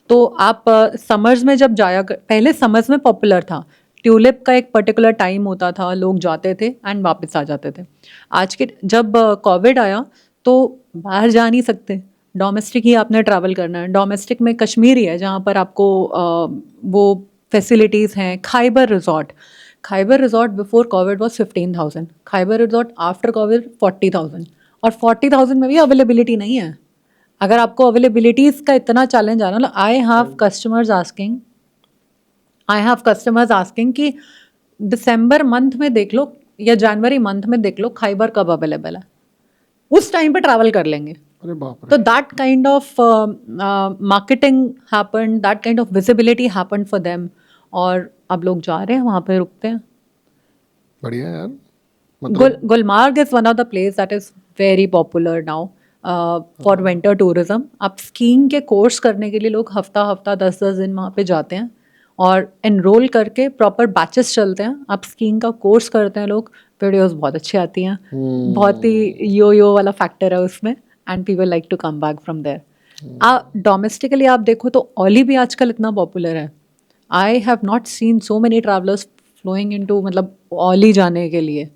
तो आप समर्स में जब पहले समर्स में पॉपुलर था, ट्यूलिप का एक पर्टिकुलर टाइम होता था, लोग जाते थे एंड वापस आ जाते थे. आज के जब कोविड आया तो बाहर जा नहीं सकते, डोमेस्टिक ही आपने ट्रैवल करना है. डोमेस्टिक में कश्मीर ही है जहाँ पर आपको वो फैसिलिटीज़ हैं. Khyber resort before Covid was 15,000, Khyber resort after Covid 40,000. और 40,000 में भी अवेलेबिलिटी नहीं है. अगर आपको अवेलेबिलिटीज़ का इतना चैलेंज आ रहा है, आई हैव कस्टमर्स आस्किंग कि दिसंबर मंथ में देख लो या जनवरी मंथ में देख लो खाइबर कब अवेलेबल है, उस टाइम पे ट्रैवल कर लेंगे. अरे बाप रे. तो that kind of marketing happened, that kind of visibility happened for them. और अब लोग जा रहे हैं वहाँ पे, रुकते हैं. बढ़िया यार. मतलब Gulmarg is one of the place that is very popular now for winter tourism. आप स्कीइंग के कोर्स करने के लिए लोग हफ्ता 10-10 दिन वहाँ पे जाते हैं और एनरोल करके प्रॉपर बैचेस चलते हैं. आप स्कीइंग का कोर्स करते हैं लोग, वीडियोस बहुत अच्छी आती हैं. बहुत ही यो वाला फैक्टर है उसमें and people like to come back from there. Domestically आप देखो तो ओली भी आजकल इतना पॉपुलर है. I have not seen so many travelers flowing into, मतलब ओली जाने के लिए.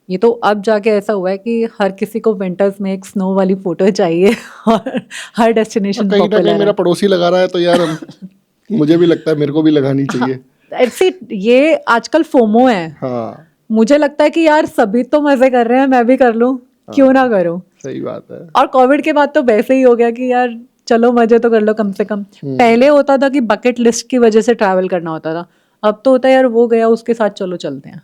ये तो अब जाके ऐसा हुआ है कि हर किसी को विंटर्स में एक स्नो वाली फोटो चाहिए और हर डेस्टिनेशन कहीं ना कहीं मेरा पड़ोसी लगा रहा है तो यार मुझे भी लगता है मेरे को भी लगानी चाहिए. ऐसे ये आजकल फोमो है. हाँ. मुझे लगता है कि यार सभी तो मजे कर रहे हैं, मैं भी कर लूं, क्यों ना करूं. सही बात है. और कोविड के बाद तो वैसे ही हो गया कि यार चलो मजे तो कर लो कम से कम. पहले होता था कि बकेट लिस्ट की वजह से ट्रैवल करना होता था, अब तो होता है यार वो गया उसके साथ चलो चलते हैं.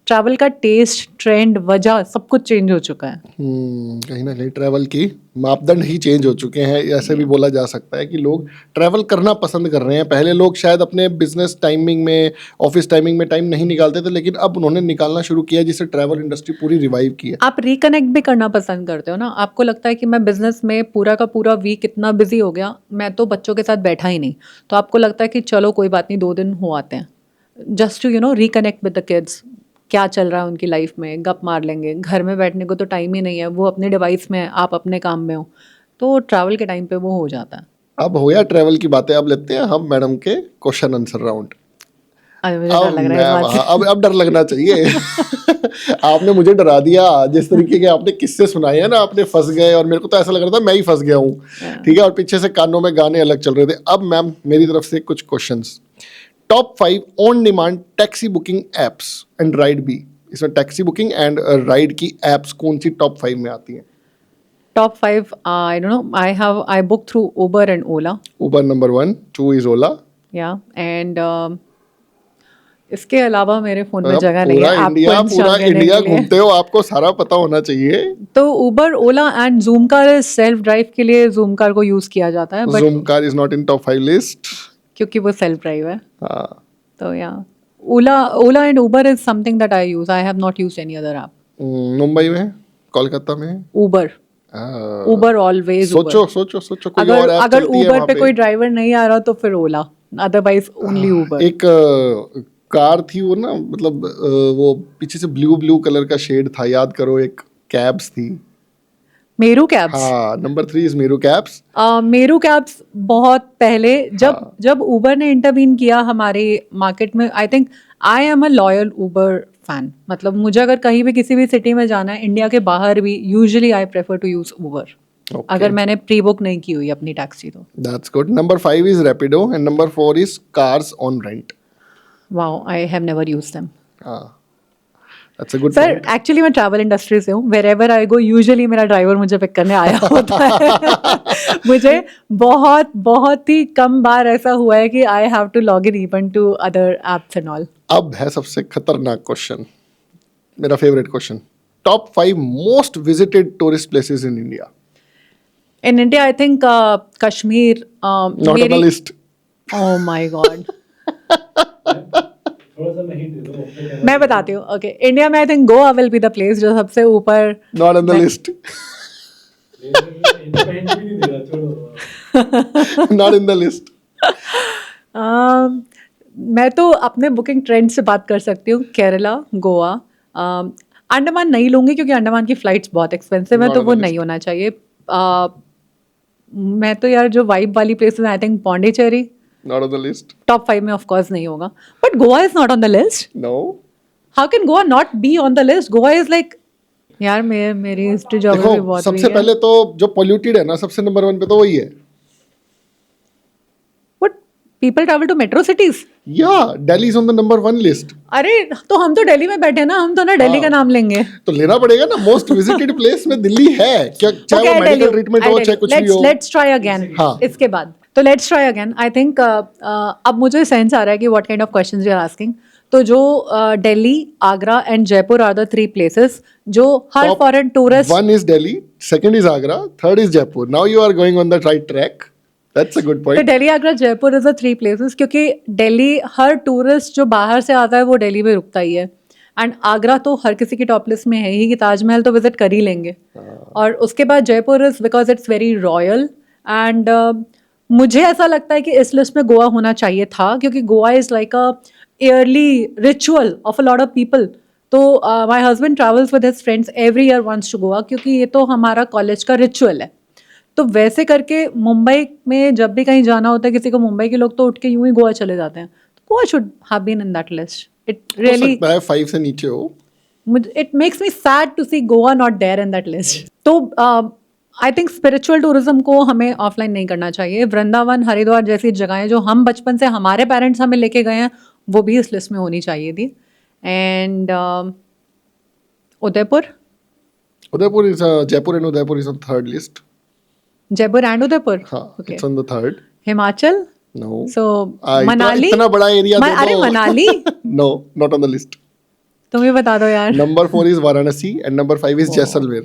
ट्रैवल का टेस्ट, ट्रेंड, वजह सब कुछ चेंज हो चुका है. कहीं ना कहीं ट्रैवल की मापदंड ही चेंज हो चुके हैं. ऐसे भी बोला जा सकता है कि लोग ट्रैवल करना पसंद कर रहे हैं. पहले लोग शायद अपने बिजनेस टाइमिंग में, ऑफिस टाइमिंग में टाइम नहीं निकालते थे, लेकिन अब उन्होंने निकालना शुरू किया, जिससे ट्रैवल इंडस्ट्री पूरी रिवाइव की है. आप रिकनेक्ट भी करना पसंद करते हो ना. आपको लगता है कि मैं बिजनेस में पूरा का पूरा वीक इतना बिजी हो गया, मैं तो बच्चों के साथ बैठा ही नहीं, तो आपको लगता है कि चलो कोई बात नहीं, 2 दिन हो आते हैं, just to reconnect with the kids. क्या चल रहा है उनकी लाइफ में, गप मार लेंगे. घर में बैठने को तो टाइम ही नहीं है, वो अपने डिवाइस में है, आप अपने काम में हो. तो ट्रैवल के टाइम पे वो हो जाता है. अब हो गया ट्रैवल की बातें. अब लेते हैं हम मैडम के क्वेश्चन आंसर राउंड. अभी मुझे डर लग रहा है इस बात से. अब डर लगना चाहिए. आपने मुझे डरा दिया. जिस तरीके के आपने किस्से सुनाए हैं ना, आपने फंस गए, और मेरे को तो ऐसा लग रहा था मैं ही फंस गया हूँ. ठीक है, और पीछे से कानों में गाने अलग चल रहे थे. अब मैम मेरी तरफ से कुछ questions. Top 5 on demand taxi booking apps and ride भी. इसमें टैक्सी बुकिंग एंड राइड की एप्स कौन सी टॉप 5 में आती हैं? Top 5, I don't know. I book through Uber and Ola. Uber number 1, 2 is Ola. Yeah, and इसके अलावा मेरे फोन में जगह नहीं पूरा है इंडिया, आपको पूरा इंस्टॉल करने इंडिया के लिए. घूमते हो, आपको सारा पता होना चाहिए. तो Uber, Ola and Zoomcar self drive के लिए जूम कार को यूज किया जाता है, but Zoom car is not in top 5 list. क्योंकि वो सेल्फ ड्राइव है. हाँ. तो या Ola and Uber is something that I use. I have not used any other app. Mumbai में, कोलकाता में उबर ऑलवेज. सोचो कोई और ऐप अगर चलती है उबर वहाँ पे पे. कोई ड्राइवर नहीं आ रहा तो फिर ओला, अदरवाइज ओनली उबर. एक कार थी वो ना, मतलब वो पीछे से ब्लू कलर का शेड था, याद करो. एक कैब्स थी. मेरू कैब्स. हाँ, number 3 is Meru cabs. Meru cabs बहुत पहले जब उबर ने इंटरवीन किया हमारे मार्केट में. I think I am a loyal Uber fan. मतलब मुझे अगर कहीं भी किसी भी सिटी में जाना है, इंडिया के बाहर भी, usually I prefer to use Uber. अगर मैंने प्री बुक नहीं की हुई अपनी टैक्सी तो. That's good. Number 5 is Rapido and number 4 is cars on rent. Wow, I have never used them. That's a good sir point. Actually मैं travel industry से हूँ. वेरेवर आई गो यूजुअली मेरा ड्राइवर मुझे पिक करने आया होता है. मुझे बहुत ही कम बार ऐसा हुआ है कि I have to log in even to other apps and all. अब है सबसे खतरनाक क्वेश्चन, मेरा favourite question. Top 5 most visited tourist places in India. In India I think Kashmir. Not on the list. Oh my God. मैं बताती हूँ. Okay, India में I think Goa will be the place जो सबसे ऊपर. Not on the list. Not in the list. मैं तो अपने बुकिंग ट्रेंड से बात कर सकती हूँ. केरला, गोवा, अंडमान नहीं लूंगी क्योंकि अंडमान की फ्लाइट्स बहुत एक्सपेंसिव है, तो वो नहीं होना चाहिए. मैं तो यार जो वाइब वाली places I think Pondicherry. Not on the list. Top 5 में ऑफ कोर्स नहीं होगा, but Goa is not on the list. No. How can Goa not be on the list? Goa is like, यार मेरी हिस्ट्री ज्योग्राफी देखो, बहुत सबसे पहले तो जो पोल्यूटेड है ना, सबसे नंबर 1 पे तो वही है. But people travel to metro cities. Yeah, Delhi is on the number 1 list. अरे तो हम तो दिल्ली में बैठे ना, हम तो ना दिल्ली का नाम लेंगे. तो लेना पड़ेगा ना. मोस्ट विजिटेड प्लेस में दिल्ली है क्या, चाहे वो मेडिकल ट्रीटमेंट हो, चाहे कुछ भी हो. Let's try again. हाँ. इसके बाद तो let's try again. I think अब मुझे सेंस आ रहा है कि what kind of questions you are asking. तो जो Delhi, Agra and Jaipur are the 3 places जो हर foreign tourist. 1 is Delhi, 2nd is Agra, 3rd is Jaipur. Now you are going on the right track. That's a good तो point. Delhi, Agra, Jaipur is the 3 places क्योंकि दिल्ली, हर tourist जो बाहर से आता है वो दिल्ली में रुकता ही है. एंड आगरा तो हर किसी की टॉप लिस्ट में है ही कि ताजमहल तो विजिट कर ही लेंगे. और उसके बाद Jaipur is because it's very royal. And मुझे ऐसा लगता है कि इस लिस्ट में गोवा होना चाहिए था क्योंकि Goa is like a yearly ritual of a lot of people. तो my husband travels with his friends every year once to Goa क्योंकि ये तो हमारा कॉलेज का रिचुअल है. तो वैसे करके मुंबई में जब भी कहीं जाना होता है किसी को, मुंबई के लोग तो उठ के यूं ही गोवा चले जाते हैं. Goa should have been in that list. It really, 5 से नीचे हो. It makes me sad to see Goa not there in that list. तो आई थिंक स्पिरिचुअल टूरिज्म को हमें ऑफलाइन नहीं करना चाहिए. वृंदावन, हरिद्वार जैसी जगहें जो हम बचपन से हमारे पेरेंट्स हमें लेके गए हैं वो भी इस लिस्ट में होनी चाहिए थी. And Udaipur is Jaipur and Udaipur is on 3rd list. Jaipur and Udaipur. हाँ, it's on the 3rd. Himachal. No. So इतना मनाली. बड़ा एरिया. अरे Manali. No, not on the list. तुम ही बता दो यार. Number 4 is Varanasi and number 5 is Jaisalmer.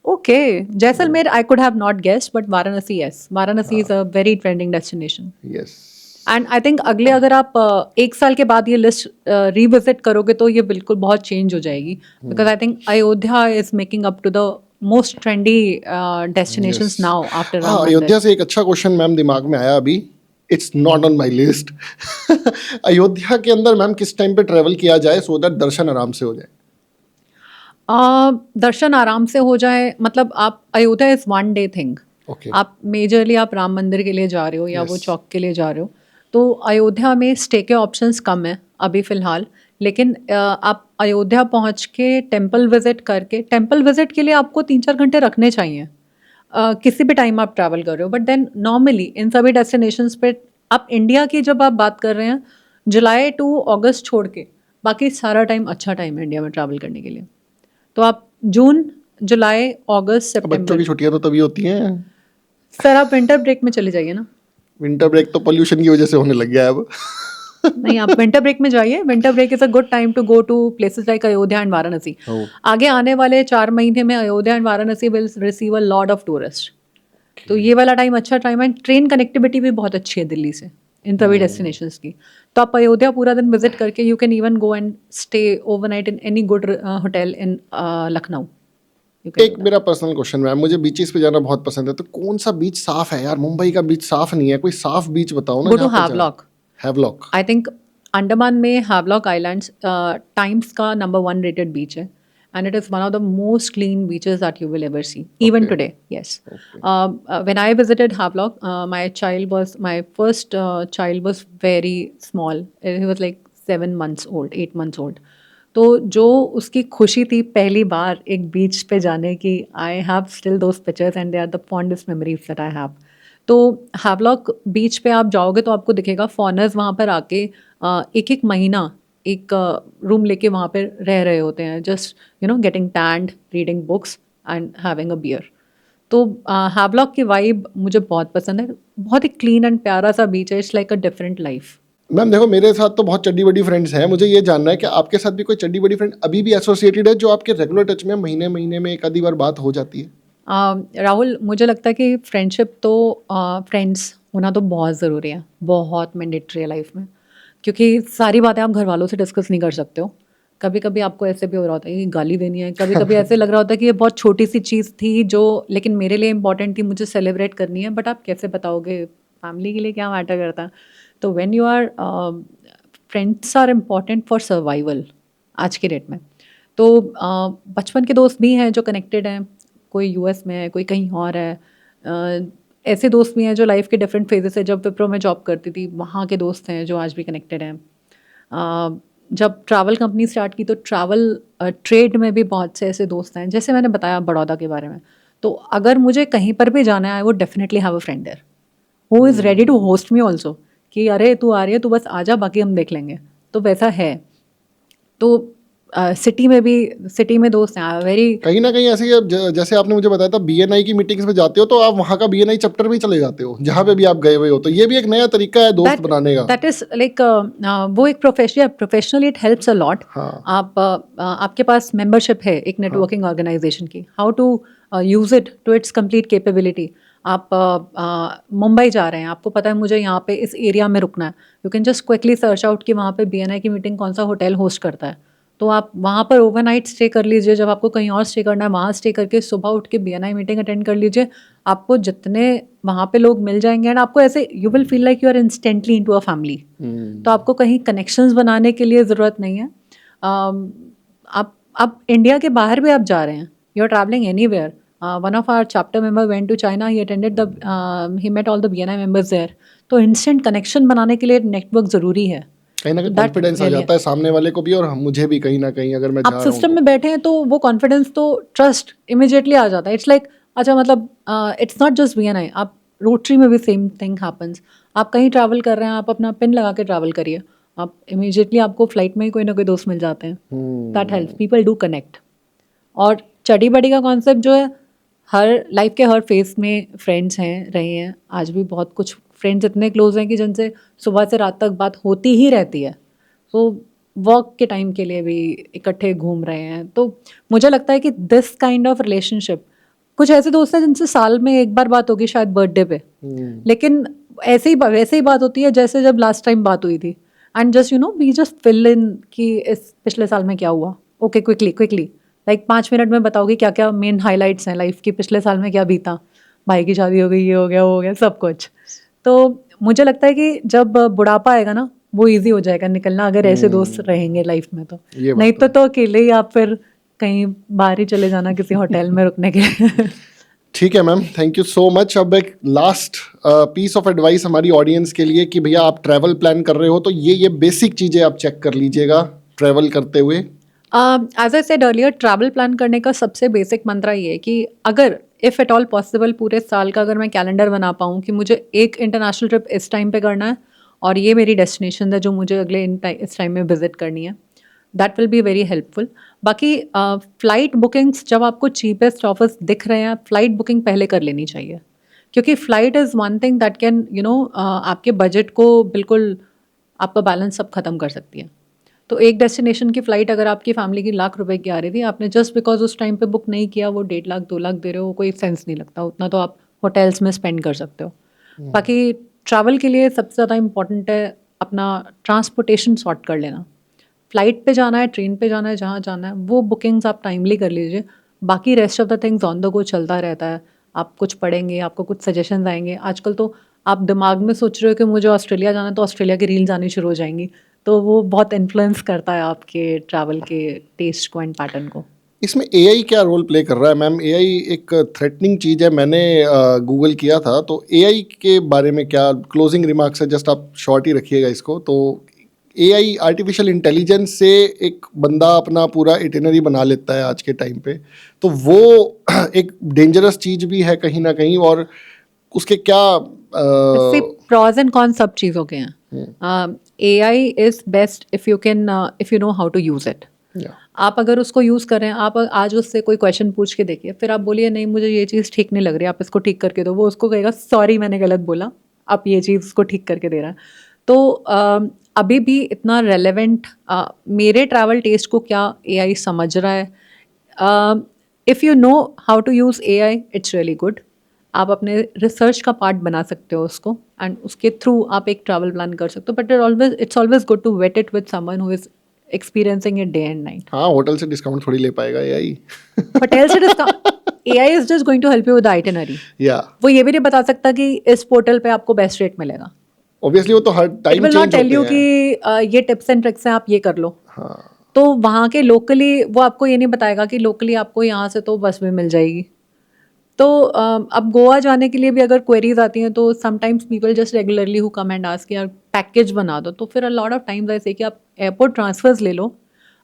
Okay, Jaisalmer I could have not guessed, but Varanasi yes. Varanasi is a very trending destination. Yes. And I think अगले अगर आप एक साल के बाद ये लिस्ट रिविजिट करोगे तो ये बिल्कुल बहुत चेंज हो जाएगी, because I think Ayodhya is making up to the most trendy destinations now after. हाँ, अयोध्या से एक अच्छा क्वेश्चन मैम दिमाग में आया अभी. It's not on my list. Ayodhya के अंदर मैम किस टाइम पे ट्रेवल किया जाए सो दैट दर्शन आराम से हो जाए? दर्शन आराम से हो जाए मतलब आप Ayodhya is one day thing. Okay. आप मेजरली आप राम मंदिर के लिए जा रहे हो या वो Yes. चौक के लिए जा रहे हो, तो अयोध्या में स्टे के ऑप्शंस कम है अभी फ़िलहाल. लेकिन आप अयोध्या पहुंच के टेंपल विज़िट करके, टेंपल विज़िट के लिए आपको 3-4 घंटे रखने चाहिए किसी भी टाइम आप ट्रैवल कर रहे हो. बट देन नॉर्मली इन सभी डेस्टिनेशंस पे आप इंडिया की जब आप बात कर रहे हैं, जुलाई टू अगस्त छोड़ के बाकी सारा टाइम अच्छा टाइम है इंडिया में ट्रैवल करने के लिए. तो आप जून, जुलाई, अगस्त, बच्चों सितंबर. की छुट्टियां तो तभी होती हैं. सर आप विंटर ब्रेक में चले जाइए ना. विंटर ब्रेक तो पोल्यूशन की वजह से होने लग गया है अब. नहीं, आप विंटर ब्रेक में जाइए. Winter break is a good time to go to places like Ayodhya and Varanasi. Oh. आगे आने वाले 4 महीने में Ayodhya and Varanasi will receive a lot of tourist. तो ये वाला टाइम अच्छा टाइम है. ट्रेन कनेक्टिविटी भी बहुत अच्छी है दिल्ली से इन सभी डेस्टिनेशंस की. तो आप अयोध्या पूरा दिन विजिट करके you can even go and stay overnight in any good hotel in Lucknow. एक मेरा पर्सनल क्वेश्चन मैम, मुझे बीचेस पे जाना बहुत पसंद है, तो कौन सा बीच साफ है यार? मुंबई का बीच साफ नहीं है, कोई साफ बीच बताओ ना. Go to Havelock. हैवलॉक. आई थिंक अंडमान में हैवलॉक आइलैंड्स टाइम्स का नंबर 1 रेटेड बीच है. And it is one of the most clean beaches that you will ever see, even Okay. today. Yes. When I visited Havelock, my first child was very small. He was like 7 months old, 8 months old. तो जो उसकी खुशी थी पहली बार एक बीच पे जाने की, I have still those pictures and they are the fondest memories that I have. तो हैवलॉक बीच पे आप जाओगे तो आपको दिखेगा फॉरनर्स वहाँ पर आके एक एक महीना एक रूम लेके वहाँ पे रह रहे होते हैं, just getting tanned, reading books and having a beer. तो हैवलॉक की वाइब मुझे बहुत पसंद है. बहुत ही क्लीन एंड प्यारा सा बीच है. It's like a different life. Ma'am देखो, मेरे साथ तो बहुत चड्डी बड़ी फ्रेंड्स हैं. मुझे ये जानना है कि आपके साथ भी कोई चड्डी बड़ी फ्रेंड अभी भी एसोसिएटेड है जो आपके रेगुलर टच में महीने महीने में एक आधी बार बात हो जाती है? राहुल, मुझे लगता है कि फ्रेंडशिप तो फ्रेंड्स होना तो बहुत ज़रूरी है, बहुत मैंडेटरी है लाइफ में. क्योंकि सारी बातें आप घर वालों से डिस्कस नहीं कर सकते हो. कभी कभी आपको ऐसे भी हो रहा होता है कि गाली देनी है, कभी कभी ऐसे लग रहा होता है कि ये बहुत छोटी सी चीज़ थी जो लेकिन मेरे लिए इंपॉर्टेंट थी, मुझे सेलिब्रेट करनी है. बट आप कैसे बताओगे, फैमिली के लिए क्या मैटर करता है. तो when you are friends are important for survival आज के डेट में. तो बचपन के दोस्त भी हैं जो कनेक्टेड हैं, कोई यूएस में है, कोई कहीं और है. ऐसे दोस्त भी हैं जो लाइफ के डिफरेंट फेजेस है. जब विप्रो में जॉब करती थी वहाँ के दोस्त हैं जो आज भी कनेक्टेड हैं. जब ट्रैवल कंपनी स्टार्ट की तो ट्रैवल ट्रेड में भी बहुत से ऐसे दोस्त हैं, जैसे मैंने बताया बड़ौदा के बारे में. तो अगर मुझे कहीं पर भी जाना है, I would definitely have a friend there who is ready to host me also, कि अरे तू आ रही है, तू बस आ जा, बाकी हम देख लेंगे. तो वैसा है. तो सिटी में दोस्त हैं वेरी. कहीं ना कहीं ऐसे ही जैसे आपने मुझे बताया था बीएनआई की मीटिंग्स में जाते हो तो आप वहाँ का बीएनआई चैप्टर भी चले जाते हो जहाँ पे भी आप गए हुए हो. तो ये भी एक नया तरीका है दोस्त बनाने का. दैट इज लाइक वो एक professionally it helps a lot. आपके पास मेंबरशिप है एक नेटवर्किंग ऑर्गेनाइजेशन की, how to use it to its complete capability. आप मुंबई जा रहे हैं, आपको पता है मुझे यहाँ पे इस एरिया में रुकना है, you can just quickly search out कि वहाँ पे बीएनआई की मीटिंग कौन सा होटल होस्ट करता है. तो आप वहाँ पर ओवरनाइट स्टे कर लीजिए. जब आपको कहीं और स्टे करना है वहाँ स्टे करके सुबह उठ के बीएनआई मीटिंग अटेंड कर लीजिए. आपको जितने वहाँ पे लोग मिल जाएंगे एंड आपको ऐसे you will feel like you are instantly into a family. तो आपको कहीं कनेक्शंस बनाने के लिए ज़रूरत नहीं है. आप इंडिया के बाहर भी आप जा रहे हैं, you are travelling anywhere. One of our chapter member went to China. He met all the BNI members there. तो इंस्टेंट कनेक्शन बनाने के लिए नेटवर्क ज़रूरी है. कहीं ना कहीं कॉन्फिडेंस आ जाता है सामने वाले को भी और मुझे भी कहीं ना कहीं. अगर मैं आप सिस्टम में बैठे हैं तो वो कॉन्फिडेंस तो ट्रस्ट इमिजिएटली आ जाता है. इट्स लाइक अच्छा मतलब इट्स नॉट जस्ट BNI. आप रोटरी में भी सेम थिंग हैपन्स. आप कहीं ट्रैवल कर रहे हैं, आप अपना पिन लगा के ट्रैवल करिए, आप इमिजिएटली आपको फ्लाइट में ही कोई ना कोई दोस्त मिल जाते हैं. That helps, people do connect. और चढ़ी बड़ी का कॉन्सेप्ट जो है, हर लाइफ के हर फेस में फ्रेंड्स हैं, रहे हैं, आज भी बहुत कुछ फ्रेंड्स इतने क्लोज हैं कि जिनसे सुबह से रात तक बात होती ही रहती है. तो वर्क के टाइम के लिए भी इकट्ठे घूम रहे हैं। तो मुझे लगता है कि दिस काइंड ऑफ रिलेशनशिप, कुछ ऐसे दोस्त हैं जिनसे साल में एक बार बात होगी शायद बर्थडे पे, लेकिन वैसे ही बात होती है जैसे जब लास्ट टाइम बात हुई थी। And just we just fill in कि इस पिछले साल में क्या हुआ, ओके क्विकली लाइक 5 मिनट में बताओगे क्या क्या मेन हाइलाइट्स हैं लाइफ की, पिछले साल में क्या बीता, भाई की शादी हो गई, ये हो गया वो हो गया, सब कुछ। तो मुझे लगता है कि जब बुढ़ापा आएगा ना, वो इजी हो जाएगा निकलना, अगर ऐसे दोस्त रहेंगे लाइफ में। तो ये बात नहीं तो अकेले ही आप फिर कहीं बाहर ही चले जाना किसी होटल में रुकने के लिए। ठीक है ma'am, thank you so much. अब एक लास्ट पीस ऑफ एडवाइस हमारी ऑडियंस के लिए कि भैया आप ट्रैवल प्लान कर रहे हो तो ये बेसिक चीज़ें आप चेक कर लीजिएगा ट्रैवल करते हुए। As I said earlier, travel plan करने का सबसे बेसिक मंत्रा ये है कि अगर इफ़ एट ऑल पॉसिबल पूरे साल का अगर मैं कैलेंडर बना पाऊँ कि मुझे एक इंटरनेशनल ट्रिप इस टाइम पे करना है और ये मेरी डेस्टिनेशन है जो मुझे अगले इस टाइम में विजिट करनी है, that will be very helpful. बाकी फ़्लाइट बुकिंग्स जब आपको चीपेस्ट ऑफर्स दिख रहे हैं, फ़्लाइट बुकिंग पहले कर लेनी चाहिए, क्योंकि flight is one thing that can आपके बजट को बिल्कुल, आपका बैलेंस सब ख़त्म कर सकती है। तो एक डेस्टिनेशन की फ़्लाइट अगर आपकी फैमिली की लाख रुपए की आ रही थी, आपने जस्ट बिकॉज उस टाइम पे बुक नहीं किया, वो 1.5 लाख 2 लाख दे रहे हो, कोई सेंस नहीं लगता। उतना तो आप होटल्स में स्पेंड कर सकते हो। बाकी ट्रैवल के लिए सबसे ज़्यादा इंपॉर्टेंट है अपना ट्रांसपोर्टेशन सॉर्ट कर लेना। फ़्लाइट पे जाना है, ट्रेन पे जाना है, जहाँ जाना है वो बुकिंग्स आप टाइमली कर लीजिए। बाकी rest of the things on the go चलता रहता है। आप कुछ पढ़ेंगे, आपको कुछ सजेशंस आएंगे। आजकल तो आप दिमाग में सोच रहे हो कि मुझे ऑस्ट्रेलिया जाना है, तो ऑस्ट्रेलिया की रील्स आनी शुरू हो जाएंगी। तो वो बहुत इन्फ्लुएंस करता है आपके ट्रैवल के टेस्ट को एंड पैटर्न को। इसमें एआई क्या रोल प्ले कर रहा है मैम? एआई एक थ्रेटनिंग चीज़ है, मैंने गूगल किया था, तो एआई के बारे में क्या क्लोजिंग रिमार्क्स है? जस्ट आप शॉर्ट ही रखिएगा इसको। तो एआई आर्टिफिशियल इंटेलिजेंस से एक बंदा अपना पूरा इटिनरी बना लेता है आज के टाइम पे, तो वो एक डेंजरस चीज़ भी है कहीं ना कहीं, और उसके क्या प्रॉज एंड कॉन्स सब चीज़ों के हैं। AI is best if you know how to use it. आप अगर उसको यूज़ कर रहे हैं, आप आज उससे कोई क्वेश्चन पूछ के देखिए, फिर आप बोलिए नहीं मुझे ये चीज़ ठीक नहीं लग रही, आप इसको ठीक करके दो, वो उसको कहेगा सॉरी मैंने गलत बोला, आप ये चीज़ उसको ठीक करके दे रहा है। तो अभी भी इतना रेलेवेंट मेरे ट्रैवल टेस्ट को क्या एआई समझ रहा है। If you know how to use AI it's really good. आप अपने रिसर्च का पार्ट बना सकते हो उसको, एंड उसके थ्रू आप एक ट्रैवल प्लान कर सकते हो। But it's always good to vet it with someone who is experiencing it day and night. हाँ, होटल से डिस्काउंट थोड़ी ले पाएगा एआई। होटल से discount, AI is just going to help you with itinerary. या वो ये भी नहीं बता सकता कि इस पोर्टल पे आपको बेस्ट रेट मिलेगा। ऑब्वियसली वो तो हर time it will change not tell you होते हैं। कि ये टिप्स एंड ट्रिक्स हैं, आप ये कर लो। हाँ, तो वहाँ के लोकली वो आपको ये नहीं बताएगा कि लोकली आपको यहाँ से तो बस में मिल जाएगी। तो अब गोवा जाने के लिए भी अगर क्वेरीज आती हैं, तो sometimes people just regularly who come and ask यार पैकेज बना दो। तो फिर अ लॉट ऑफ टाइम्स ऐसे कि आप एयरपोर्ट ट्रांसफर्स ले लो,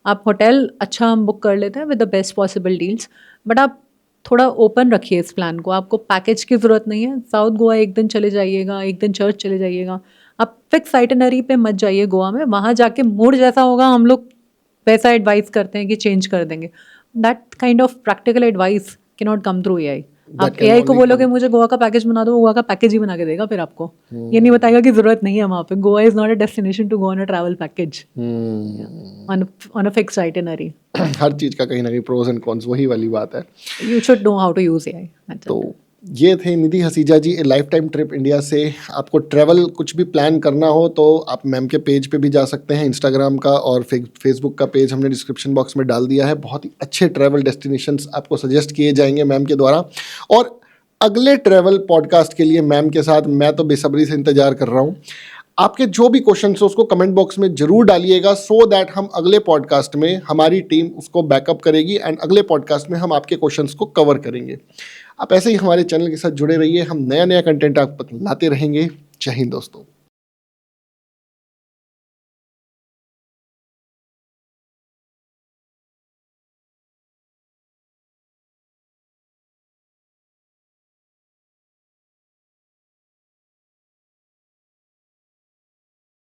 आप होटल अच्छा हम बुक कर लेते हैं with the best possible deals, but आप थोड़ा ओपन रखिए इस प्लान को। आपको पैकेज की ज़रूरत नहीं है। साउथ गोवा एक दिन चले जाइएगा, एक दिन चर्च चले जाइएगा, आप फिक्स आइटनरी पे मत जाइए गोवा में। वहाँ जाके मूड जैसा होगा हम लोग वैसा एडवाइस करते हैं कि चेंज कर देंगे। That kind of practical advice can not come through AI. आप एआई को बोलोगे मुझे गोवा का पैकेज बना दो, वो गोवा का पैकेज ही बना के देगा फिर आपको। ये नहीं बताएगा कि जरूरत नहीं है वहाँ पे। Goa is not a destination to go on a travel package on a fixed itinerary. हर चीज का कहीं ना कहीं प्रोज एंड कॉन्स, वही वाली बात है। You should know how to use AI. तो ये थे Nidhi Haseeja ji, lifetime trip India से। आपको ट्रैवल कुछ भी प्लान करना हो तो आप मैम के पेज पे भी जा सकते हैं, इंस्टाग्राम का और फेसबुक का पेज हमने डिस्क्रिप्शन बॉक्स में डाल दिया है। बहुत ही अच्छे ट्रैवल डेस्टिनेशंस आपको सजेस्ट किए जाएंगे मैम के द्वारा। और अगले ट्रैवल पॉडकास्ट के लिए मैम के साथ मैं तो बेसब्री से इंतजार कर रहा हूँ। आपके जो भी क्वेश्चन है उसको कमेंट बॉक्स में जरूर डालिएगा, सो दैट हम अगले पॉडकास्ट में हमारी टीम उसको बैकअप करेगी एंड अगले पॉडकास्ट में हम आपके क्वेश्चंस को कवर करेंगे। आप ऐसे ही हमारे चैनल के साथ जुड़े रहिए, हम नया नया कंटेंट आप तक लाते रहेंगे। जय हिंद दोस्तों।